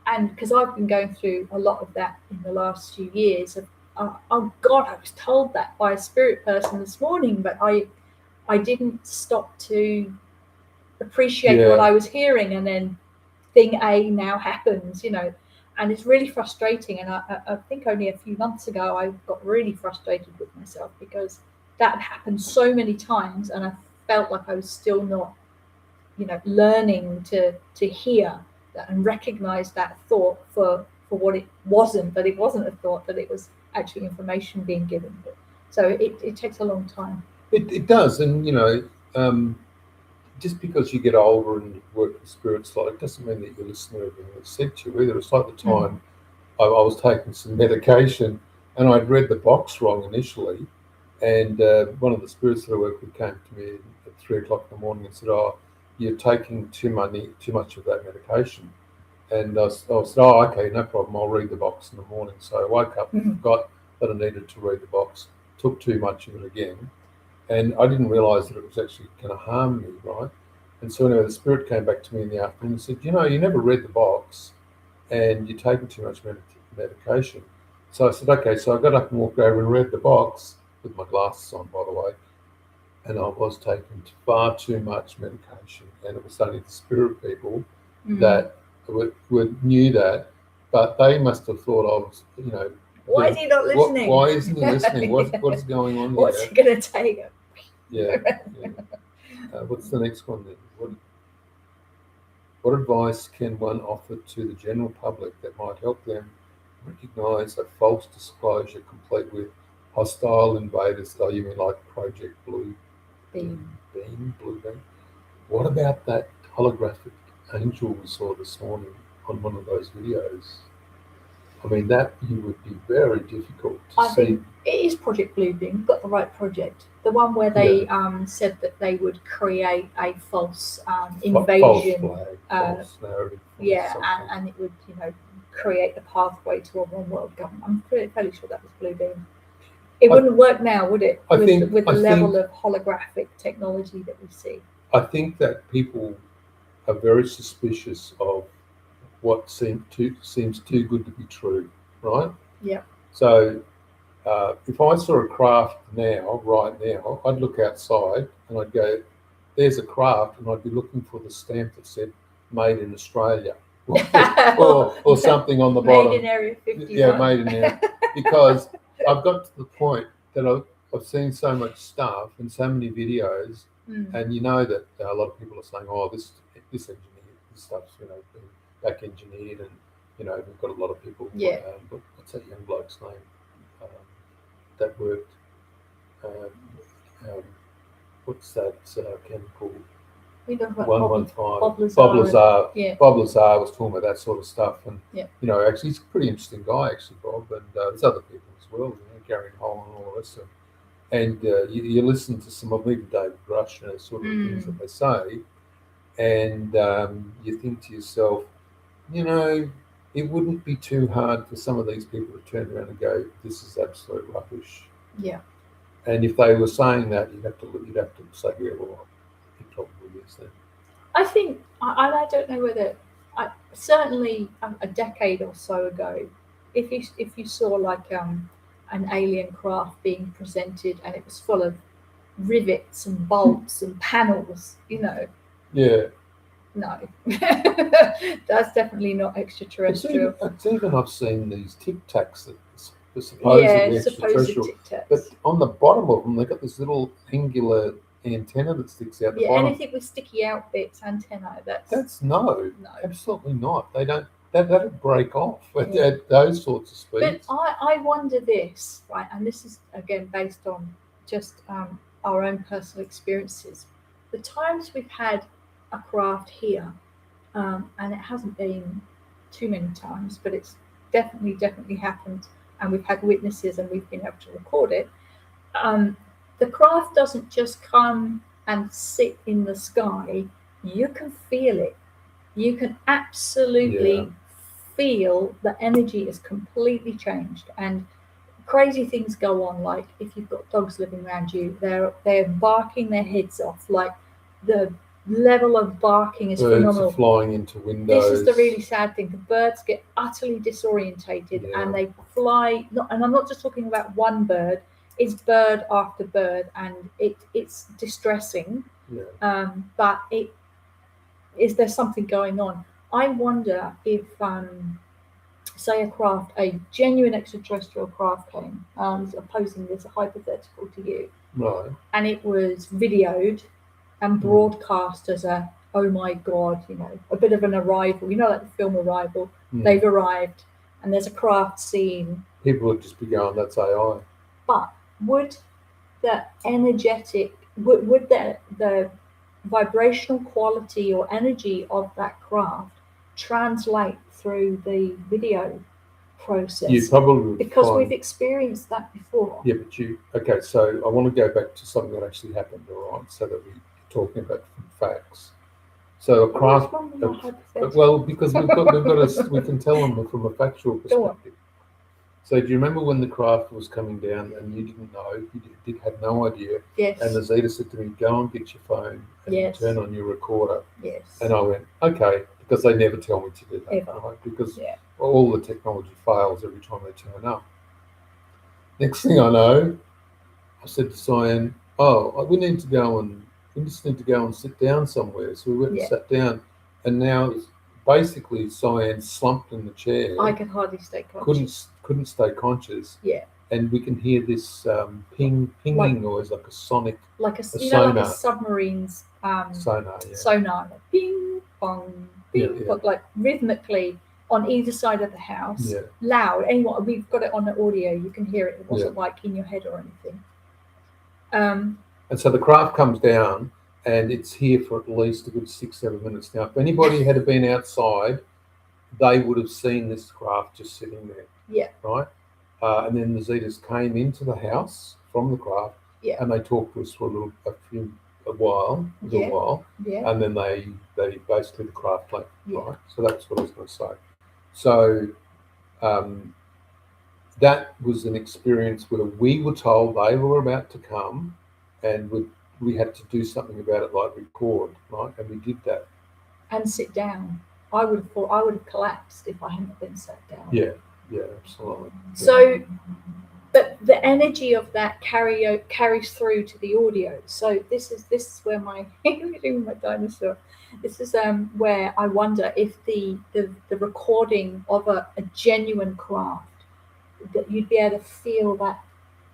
And because I've been going through a lot of that in the last few years. Of, oh God, I was told that by a spirit person this morning, but I didn't stop to appreciate what I was hearing, and then thing A now happens, and it's really frustrating. And I think only a few months ago I got really frustrated with myself because that happened so many times, and I felt like I was still not, learning to hear that and recognize that thought for what it wasn't. That it wasn't a thought, that it was actually information being given. So it takes a long time. It does, and just because you get older and you work with spirits like, it doesn't mean that you listen to everything that's said to you either. It's like the time I was taking some medication and I'd read the box wrong initially, and one of the spirits that I work with came to me at 3 o'clock in the morning and said, "Oh, you're taking too much of that medication." And I said, "Oh, okay, no problem. I'll read the box in the morning." So I woke up and forgot that I needed to read the box, took too much of it again. And I didn't realise that it was actually going to harm me, right? And so anyway, the spirit came back to me in the afternoon and said, "You never read the box and you're taking too much medication." So I said, "Okay." So I got up and walked over and read the box with my glasses on, by the way. And I was taking far too much medication. And it was only the spirit people that knew that. But they must have thought I was, why is he not listening? Why isn't he listening? What is going on here? What's it going to take? Yeah. What's the next one then? What advice can one offer to the general public that might help them recognise a false disclosure complete with hostile invaders? Oh, you mean like Project Blue Beam? What about that holographic angel we saw this morning on one of those videos? I mean, that would be very difficult to see. Think it is Project Bluebeam. You've got the right project. The one where they said that they would create a false invasion. False narrative. And it would, create the pathway to a one world government. I'm fairly sure that was Bluebeam. It wouldn't work now, would it? With the level of holographic technology that we see. I think that people are very suspicious of what seems too good to be true, right? Yeah. So if I saw a craft right now, I'd look outside and I'd go, "There's a craft," and I'd be looking for the stamp that said "Made in Australia" or something on the bottom. Made in Area 51. Yeah, made in there. Because I've got to the point that I've seen so much stuff and so many videos, and that a lot of people are saying, "Oh, this stuff's been back engineered," and we've got a lot of people. Yeah. What's that young bloke's name? That worked. What's that chemical? We don't know 115. Bob Lazar. Yeah. Bob Lazar was talking about that sort of stuff, and actually he's a pretty interesting guy, actually, Bob. And there's other people as well, Gary Hall and all the rest of them. And you listen to some of even David Rush, sort of things that they say, and you think to yourself, it wouldn't be too hard for some of these people to turn around and go, "This is absolute rubbish." Yeah. And if they were saying that, you'd have to say, "Yeah, well, it probably is then." I think, I don't know whether, certainly a decade or so ago, if you saw like an alien craft being presented and it was full of rivets and bolts and panels, Yeah. No, that's definitely not extraterrestrial. It's even I've seen these Tic Tacs that are supposedly extraterrestrial, but on the bottom of them they've got this little angular antenna that sticks out the bottom. Anything with sticky out bits, antenna. That's no, absolutely not. They don't. That'd break off at those sorts of speeds. But I wonder this, right? And this is again based on just our own personal experiences. The times we've had a craft here, and it hasn't been too many times, but it's definitely happened, and we've had witnesses and we've been able to record it. The craft doesn't just come and sit in the sky. You can feel it. You can absolutely feel the energy is completely changed, and crazy things go on. Like if you've got dogs living around you, they're barking their heads off. Like the level of barking is Birds phenomenal. are flying into windows. This is the really sad thing. The birds get utterly disorientated and they fly. And I'm not just talking about one bird. It's bird after bird, and it's distressing. Yeah. But is there something going on? I wonder if, say, a genuine extraterrestrial craft came. I'm posing this hypothetical to you, Right. and it was videoed and broadcast as a, oh my God, a bit of an arrival. Like the film Arrival. They've arrived, and there's a craft scene. People would just be going, "That's AI." But would the the vibrational quality or energy of that craft translate through the video process? You probably because we've experienced that before. Yeah, but okay. So I want to go back to something that actually happened, all right? So that we're talking about facts. So a craft. Well, because we can tell them from a factual perspective. So do you remember when the craft was coming down and you didn't know, you had no idea? Yes. And the Zeta said to me, "Go and get your phone and turn on your recorder." Yes. And I went, "Okay," because they never tell me to do that, ever. Right? Because all the technology fails every time they turn up. Next thing I know, I said to Syann, we just need to go and sit down somewhere. So we went and sat down, and now basically Syann slumped in the chair. I could hardly stay conscious. Couldn't stay conscious. Yeah. And we can hear this pinging noise, like a sonic, like a sonar. Like a submarine's sonar. Yeah. Sonar, like ping pong, ping pong, like rhythmically on either side of the house, loud. Anyway, we've got it on the audio. You can hear it. It wasn't like in your head or anything. And so the craft comes down, and it's here for at least a good 6-7 minutes. Now, if anybody had been outside, they would have seen this craft just sitting there. Yeah. Right. And then the Zetas came into the house from the craft, and they talked to us for a while, and then they basically the craft left. Right. So that's what I was going to say. So that was an experience where we were told they were about to come, and we had to do something about it, like record, right? And we did that. And sit down. I would have collapsed if I hadn't been sat down. Yeah, absolutely. So, but the energy of that carries through to the audio. So this is where my dinosaur. This is where I wonder if the recording of a genuine craft, that you'd be able to feel that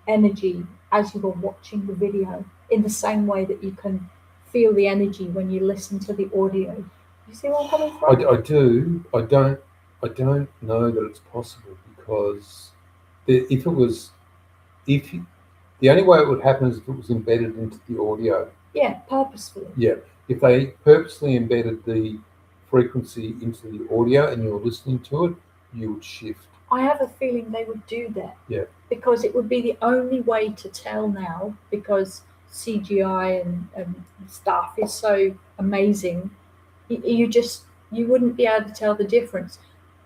energy as you were watching the video, in the same way that you can feel the energy when you listen to the audio. You see where I'm coming from? I do. I don't know that it's possible, because the only way it would happen is if it was embedded into the audio. Yeah, purposefully. Yeah, if they purposely embedded the frequency into the audio and you were listening to it, you would shift. I have a feeling they would do that. Yeah. Because it would be the only way to tell now, because CGI and stuff is so amazing. You wouldn't be able to tell the difference.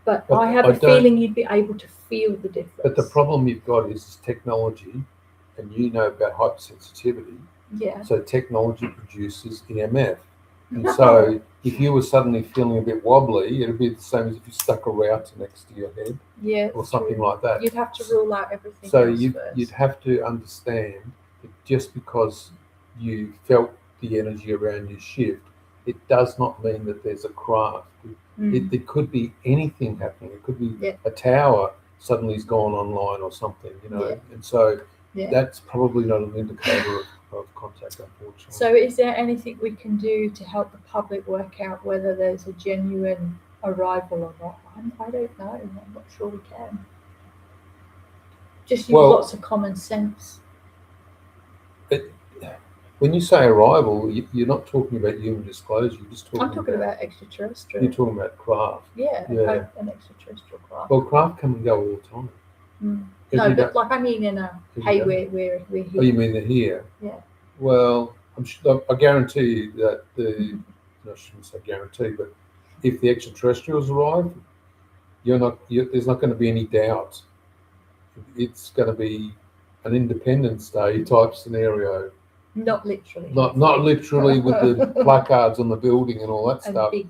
But I have a feeling you'd be able to feel the difference. But the problem you've got is technology, and you know about hypersensitivity. Yeah. So technology produces EMF. And so if you were suddenly feeling a bit wobbly, it'd be the same as if you stuck a router next to your head. Yeah. Or something like that. You'd have to rule out everything. So you'd have to understand that just because you felt the energy around you shift, it does not mean that there's a craft. It could be anything happening. It could be a tower suddenly's gone online or something, And so that's probably not an indicator of contact, unfortunately. So is there anything we can do to help the public work out whether there's a genuine arrival or not? I don't know. I'm not sure we can. Just use lots of common sense. When you say arrival, you're not talking about human disclosure. You're just talking. I'm talking about extraterrestrial. You're talking about craft. Yeah. An extraterrestrial craft. Well, craft come and go all the time. No, but like I mean, we're here. Oh, you mean they're here? Yeah. Well, I guarantee you that I shouldn't say guarantee, but if the extraterrestrials arrive, there's not going to be any doubt it's going to be an Independence Day type scenario. Not literally. Not literally with the placards on the building and all that And stuff, big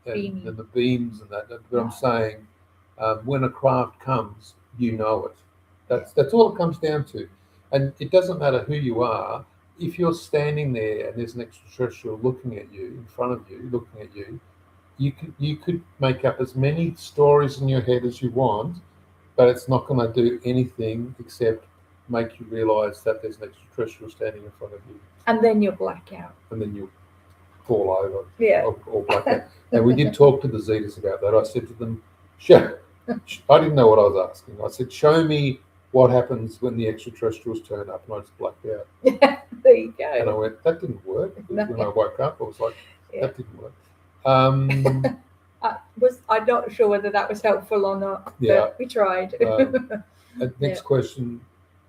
and beaming. the beams and that. But No. I'm saying, when a craft comes, you know it. That's all it comes down to, and it doesn't matter who you are. If you're standing there and there's an extraterrestrial looking at you in front of you, looking at you, you could make up as many stories in your head as you want, but it's not going to do anything except make you realise that there's an extraterrestrial standing in front of you, And then you'll black out. and then you'll fall over, Yeah. or black out. And we did talk to the Zetas about that. I said to them, I didn't know what I was asking. I said, show me what happens when the extraterrestrials turn up, and I just blacked out. Yeah, there you go. And I went, that didn't work. No. When I woke up, I was like, Yeah. that didn't work. Um, I'm not sure whether that was helpful or not, Yeah. but we tried. Next question.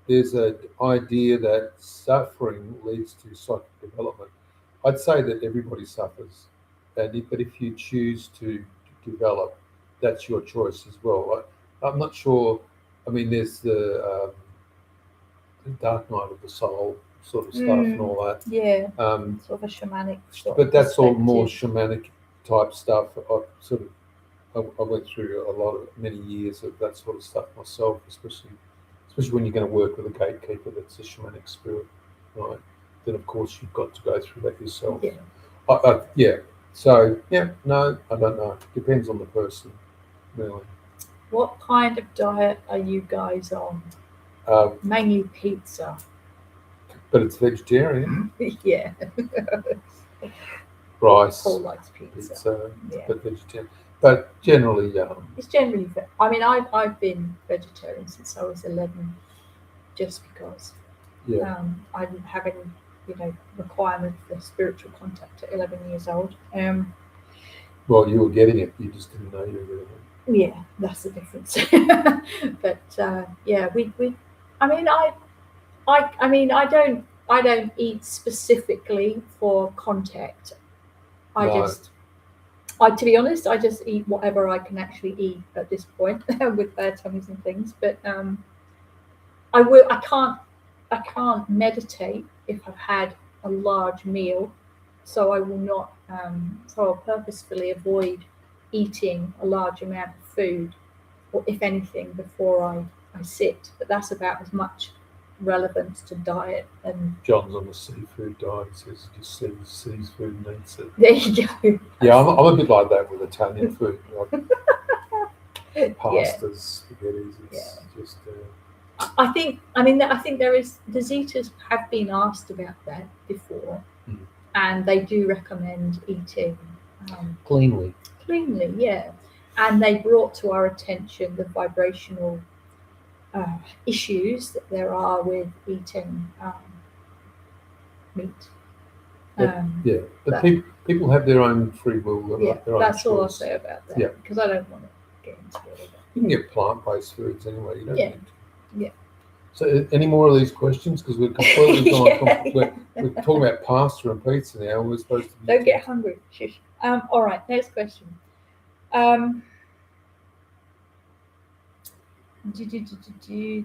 There's an idea that suffering leads to psychic development. I'd say that everybody suffers, but if you choose to develop, that's your choice as well. I'm not sure. I mean, there's the dark night of the soul sort of stuff and all that. Yeah, Um, sort of a shamanic sort but of that's all more perspective. shamanic type stuff. I went through many years of that sort of stuff myself, especially when you're going to work with a gatekeeper that's a shamanic spirit, right? Then of course you've got to go through that yourself. Yeah. Yeah. So yeah, no, I don't know. Depends on the person, really. What kind of diet are you guys on? Mainly pizza. But it's vegetarian. Yeah. Rice, Paul likes pizza. Yeah. but vegetarian. But generally, It's generally. I mean, I've been vegetarian since I was 11, just because. yeah. I didn't have any, requirement for spiritual contact at 11 years old. Well, you were getting it. You just didn't know you were getting it. Yeah, that's the difference. But yeah, we. I mean, I don't eat specifically for contact. No. To be honest, I just eat whatever I can actually eat at this point with bad tummies and things. But I can't meditate if I've had a large meal, so I will not. So I'll purposefully avoid eating a large amount of food, or if anything, before I sit. But that's about as much relevance to diet. And John's on the seafood diet. He says he just sees food and eats it. there you go. Yeah, I'm a bit like that with Italian food, like pastas, spaghettis. It's just. I think there is, the Zetas have been asked about that before, and they do recommend eating Cleanly. Yeah, and they brought to our attention the vibrational issues that there are with eating meat. But people have their own free will. That's all I'll say about that. Because I don't want to get into it. You can get plant-based foods anyway. You don't need to. Yeah. So, any more of these questions? Because we're completely we're talking about pasta and pizza now. We're supposed to. Don't get hungry. Shush. All right. Next question.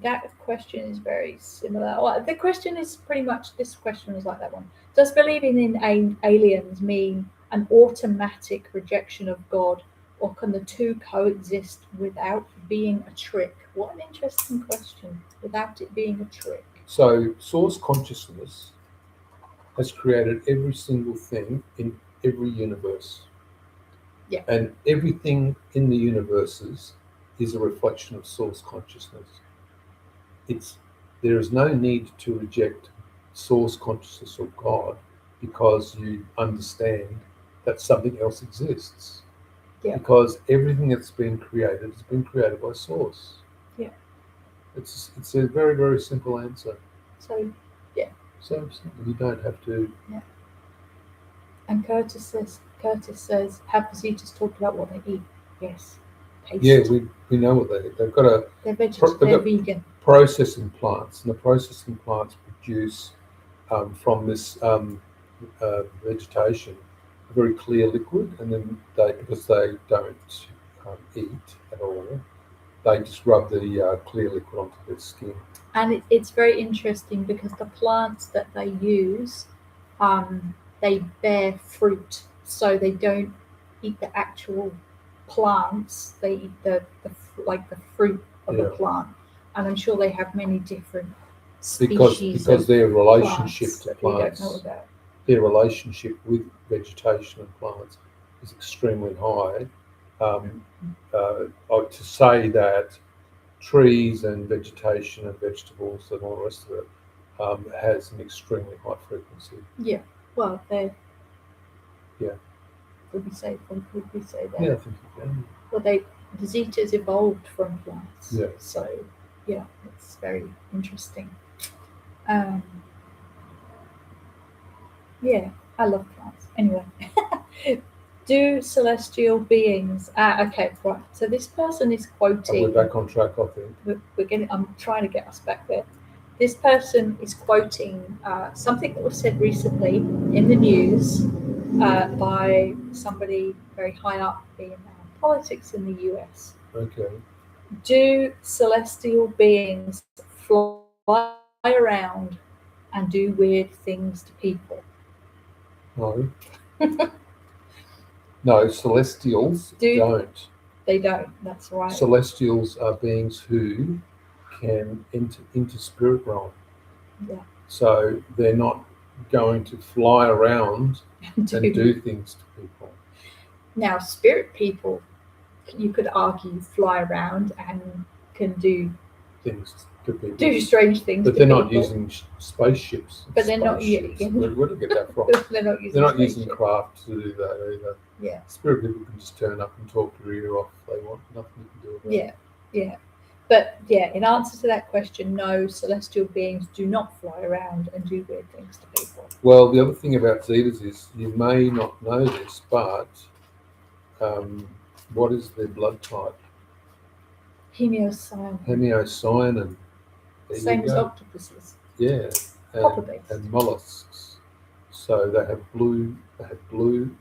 That question is very similar. Well, the question is pretty much, this question is like that one. Does believing in aliens mean an automatic rejection of God, or can the two coexist without being a trick? What an interesting question. Without it being a trick. So, source consciousness has created every single thing in every universe. Yeah. And everything in the universes is a reflection of source consciousness. There is no need to reject source consciousness or God, because you understand that something else exists. Yeah. Because everything that's been created has been created by source. Yeah. It's a very, very simple answer. So, yeah. So you don't have to. Yeah. And Curtis says, have the Zetas talked about what they eat? Yes. Paste. Yeah, we know what they've got. They're vegan. Processing plants, and the processing plants produce from this vegetation a very clear liquid, and then because they don't eat at all, they just rub the clear liquid onto their skin. And it's very interesting because the plants that they use, they bear fruit, so they don't eat the actual plants. They eat the fruit of the Yeah. plant, and I'm sure they have many different Because species their relationship plants to that we don't know plants, about. their relationship with vegetation and plants is extremely high. To say that trees and vegetation and vegetables and all the rest of it has an extremely high frequency. Yeah, well, they. Yeah. Would we say that? Yeah, I think you can. Well, the Zetas evolved from plants. Yeah. So, yeah, it's very interesting. Yeah, I love plants. Anyway, do celestial beings? Okay, right. So this person is quoting. We're back on track, I think. We're getting. I'm trying to get us back there. This person is quoting something that was said recently in the news by somebody very high up in politics in the US. Okay. Do celestial beings fly around and do weird things to people? No. No, celestials don't. They don't, that's right. Celestials are beings who can enter into spirit realm. Yeah. So they're not going to fly around and do things to people. Now, spirit people, you could argue, fly around and can do things to people. Do strange things but to they're people. not using spaceships. But they're not Where do you get that from? They're not using craft to do that either. Yeah. Spirit people can just turn up and talk your ear off if they want. Nothing you can do about it. Yeah. But yeah, in answer to that question, no, celestial beings do not fly around and do weird things to people. Well, the other thing about Zetas is you may not know this, but what is their blood type? Hemiocyanin. Same as octopuses. Yeah. And mollusks. So they have blue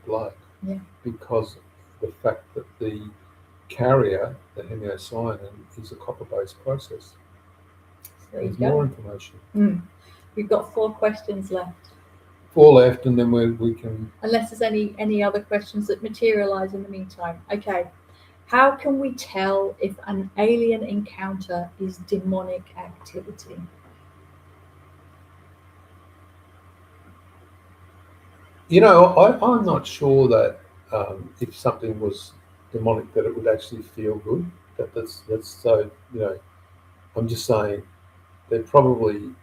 blood. Yeah. Because the fact that the carrier, the hemiocyanin, is a copper-based process. There's more information. We've got 4 questions left. 4 left, and then we can. Unless there's any other questions that materialize in the meantime. Okay. How can we tell if an alien encounter is demonic activity? I'm not sure that if something was demonic, that it would actually feel good. That's so. I'm just saying they're probably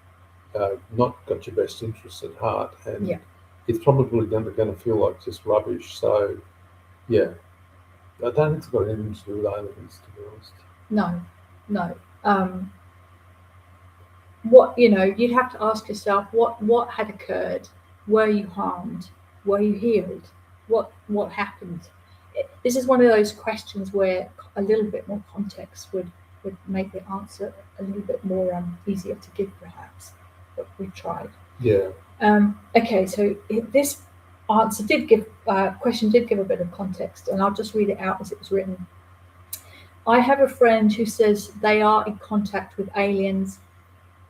not got your best interests at heart, and it's probably going to feel like just rubbish. So, yeah. I don't think it's got anything to do with aliens, to be honest. No. What you'd have to ask yourself what had occurred. Were you harmed? Were you healed? What happened? This is one of those questions where a little bit more context would make the answer a little bit more easier to give, perhaps. But we tried. Yeah. Okay, so this question did give a bit of context, and I'll just read it out as it was written. I have a friend who says they are in contact with aliens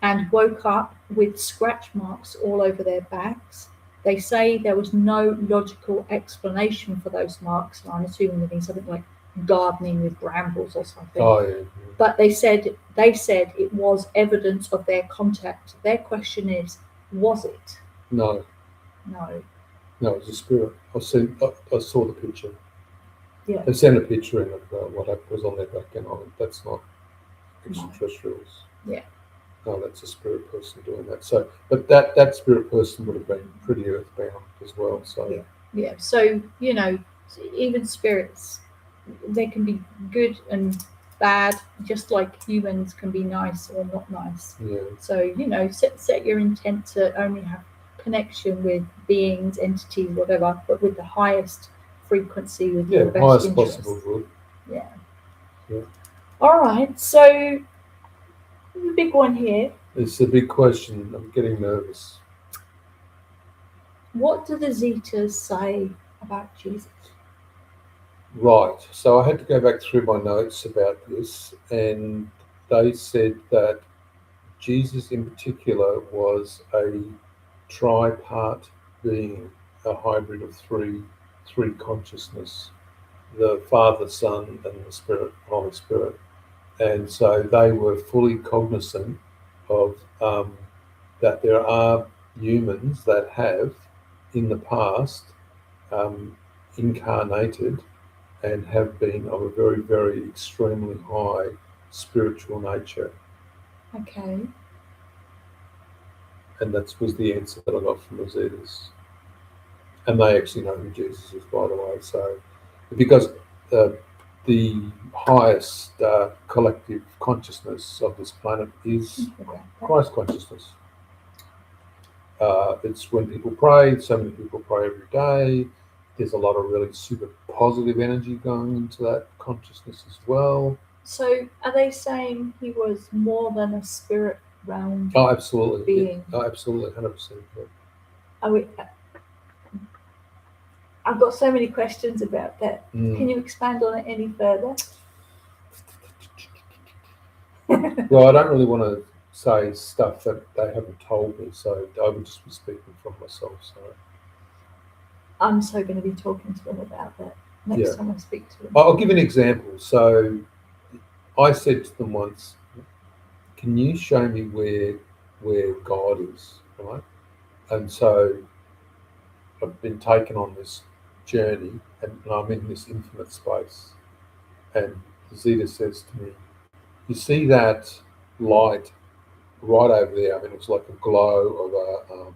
and woke up with scratch marks all over their backs. They say there was no logical explanation for those marks, and I'm assuming they mean something like gardening with brambles or something. Oh, yeah. But they said it was evidence of their contact. Their question is, was it? No. No, it was a spirit. I saw the picture. Yeah. They sent a picture in of what was on their back, and that's not extraterrestrials. Yeah. No, that's a spirit person doing that. So, but that spirit person would have been pretty earthbound as well. So. Yeah. So even spirits, they can be good and bad, just like humans can be nice or not nice. Yeah. So set your intent to only have connection with beings, entities, whatever, but with the highest frequency, with your best highest interest. possible good. Yeah. Yeah. All right. So the big one here. It's a big question. I'm getting nervous. What do the Zetas say about Jesus? Right. So I had to go back through my notes about this, and they said that Jesus in particular was a tripart being, a hybrid of three consciousness, the Father, Son, and the Spirit, Holy Spirit. And so they were fully cognizant of that there are humans that have, in the past, um, incarnated and have been of a very, very extremely high spiritual nature. Okay. And that was the answer that I got from the Zetas. And they actually know who Jesus is, by the way. So, because uh, the highest collective consciousness of this planet is Christ consciousness. It's when people pray, so many people pray every day. There's a lot of really super positive energy going into that consciousness as well. So are they saying he was more than a spirit realm Oh, absolutely. being? Yeah. Oh, absolutely, 100%. Yeah. I've got so many questions about that. Can you expand on it any further? Well, I don't really want to say stuff that they haven't told me, so I would just be speaking from myself. So I'm so going to be talking to them about that next time I speak to them. I'll give an example. So I said to them once, "Can you show me where God is?" Right, and so I've been taken on this journey, and I'm in this infinite space. And Zeta says to me, "You see that light right over there? I mean, it's like a glow of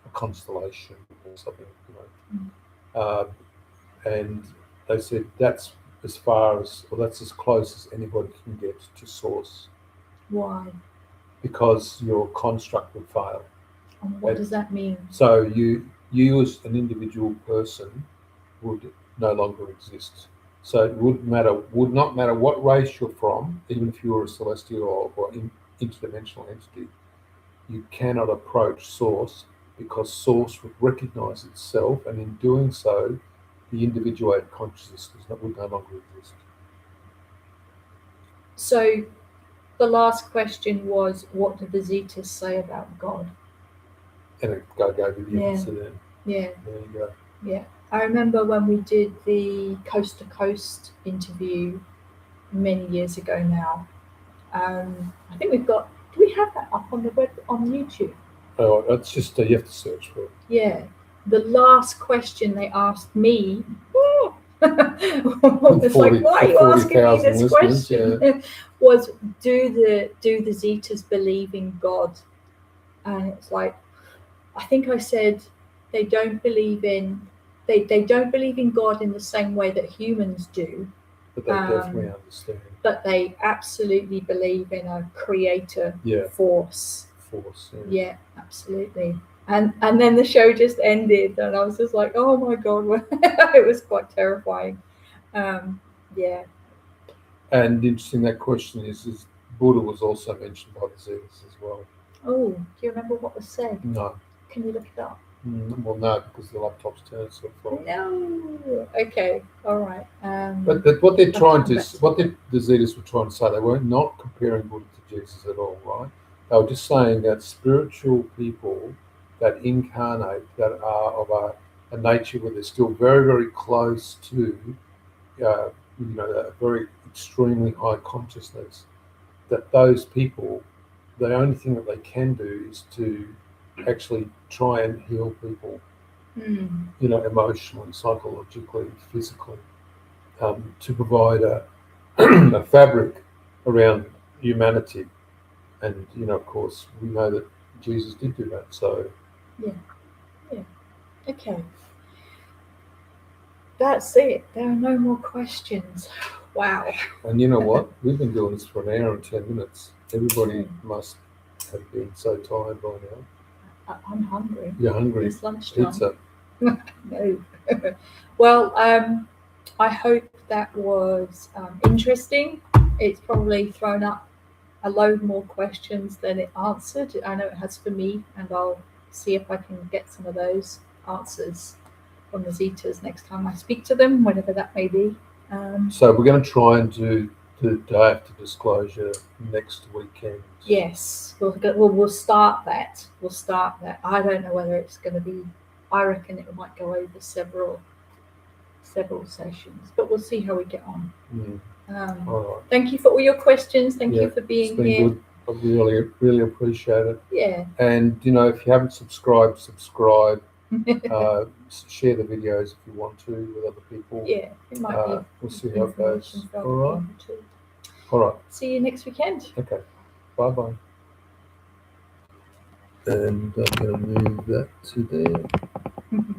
a constellation or something, you know." And they said that's as far as, or that's as close as anybody can get to source. Why? Because your construct would fail. And what does that mean? So you as an individual person would no longer exist. So it would not matter what race you're from, even if you were a celestial or interdimensional entity, you cannot approach source, because source would recognize itself, and in doing so, the individuated consciousness would no longer exist. So the last question was, what do the Zetas say about God? And it gave you the answer then. Yeah. There you go. Yeah. I remember when we did the Coast to Coast interview many years ago now. I think do we have that up on the web, on YouTube? Oh, it's just, you have to search for it. Yeah. The last question they asked me, it's like, why are you asking me this question? Yeah. Was, do the Zetas believe in God? And it's like, I think I said they don't believe in God in the same way that humans do. But they definitely understand. But they absolutely believe in a creator force. Yeah, absolutely. And then the show just ended, and I was just like, oh my God, it was quite terrifying. Yeah. And interesting, that question is Buddha was also mentioned by the Zetas as well. Oh, do you remember what was said? No. Can you look it up? Well, no, because the laptop's turned so far. No. Okay. All right. But what they're trying to, what the Zetas were trying to say, they were not comparing Buddha to Jesus at all, right? They were just saying that spiritual people that incarnate, that are of a nature where they're still very, very close to, a very extremely high consciousness, that those people, the only thing that they can do is to actually try and heal people, emotionally, psychologically, physically, to provide a fabric around humanity. And, of course, we know that Jesus did do that. So, yeah. Okay. That's it. There are no more questions. Wow. And you know what? We've been doing this for an hour and 10 minutes. Everybody must have been so tired by now. I'm hungry. You're hungry? It's lunchtime. Pizza. No. Well, I hope that was interesting. It's probably thrown up a load more questions than it answered. I know it has for me, and I'll see if I can get some of those answers on the Zetas next time I speak to them, whenever that may be. So we're going to try and do the day after disclosure next weekend. Yes, we'll start that. We'll start that. I don't know whether it's going to be. I reckon it might go over several sessions, but we'll see how we get on. All right. Thank you for all your questions. Thank you for It's being been here. good. I really appreciate it. Yeah. And if you haven't subscribed, subscribe. Share the videos if you want to with other people. Yeah, it might be. We'll see how it goes. information for other All right. people too. All right. See you next weekend. Okay. Bye. And I'm going to move that to there.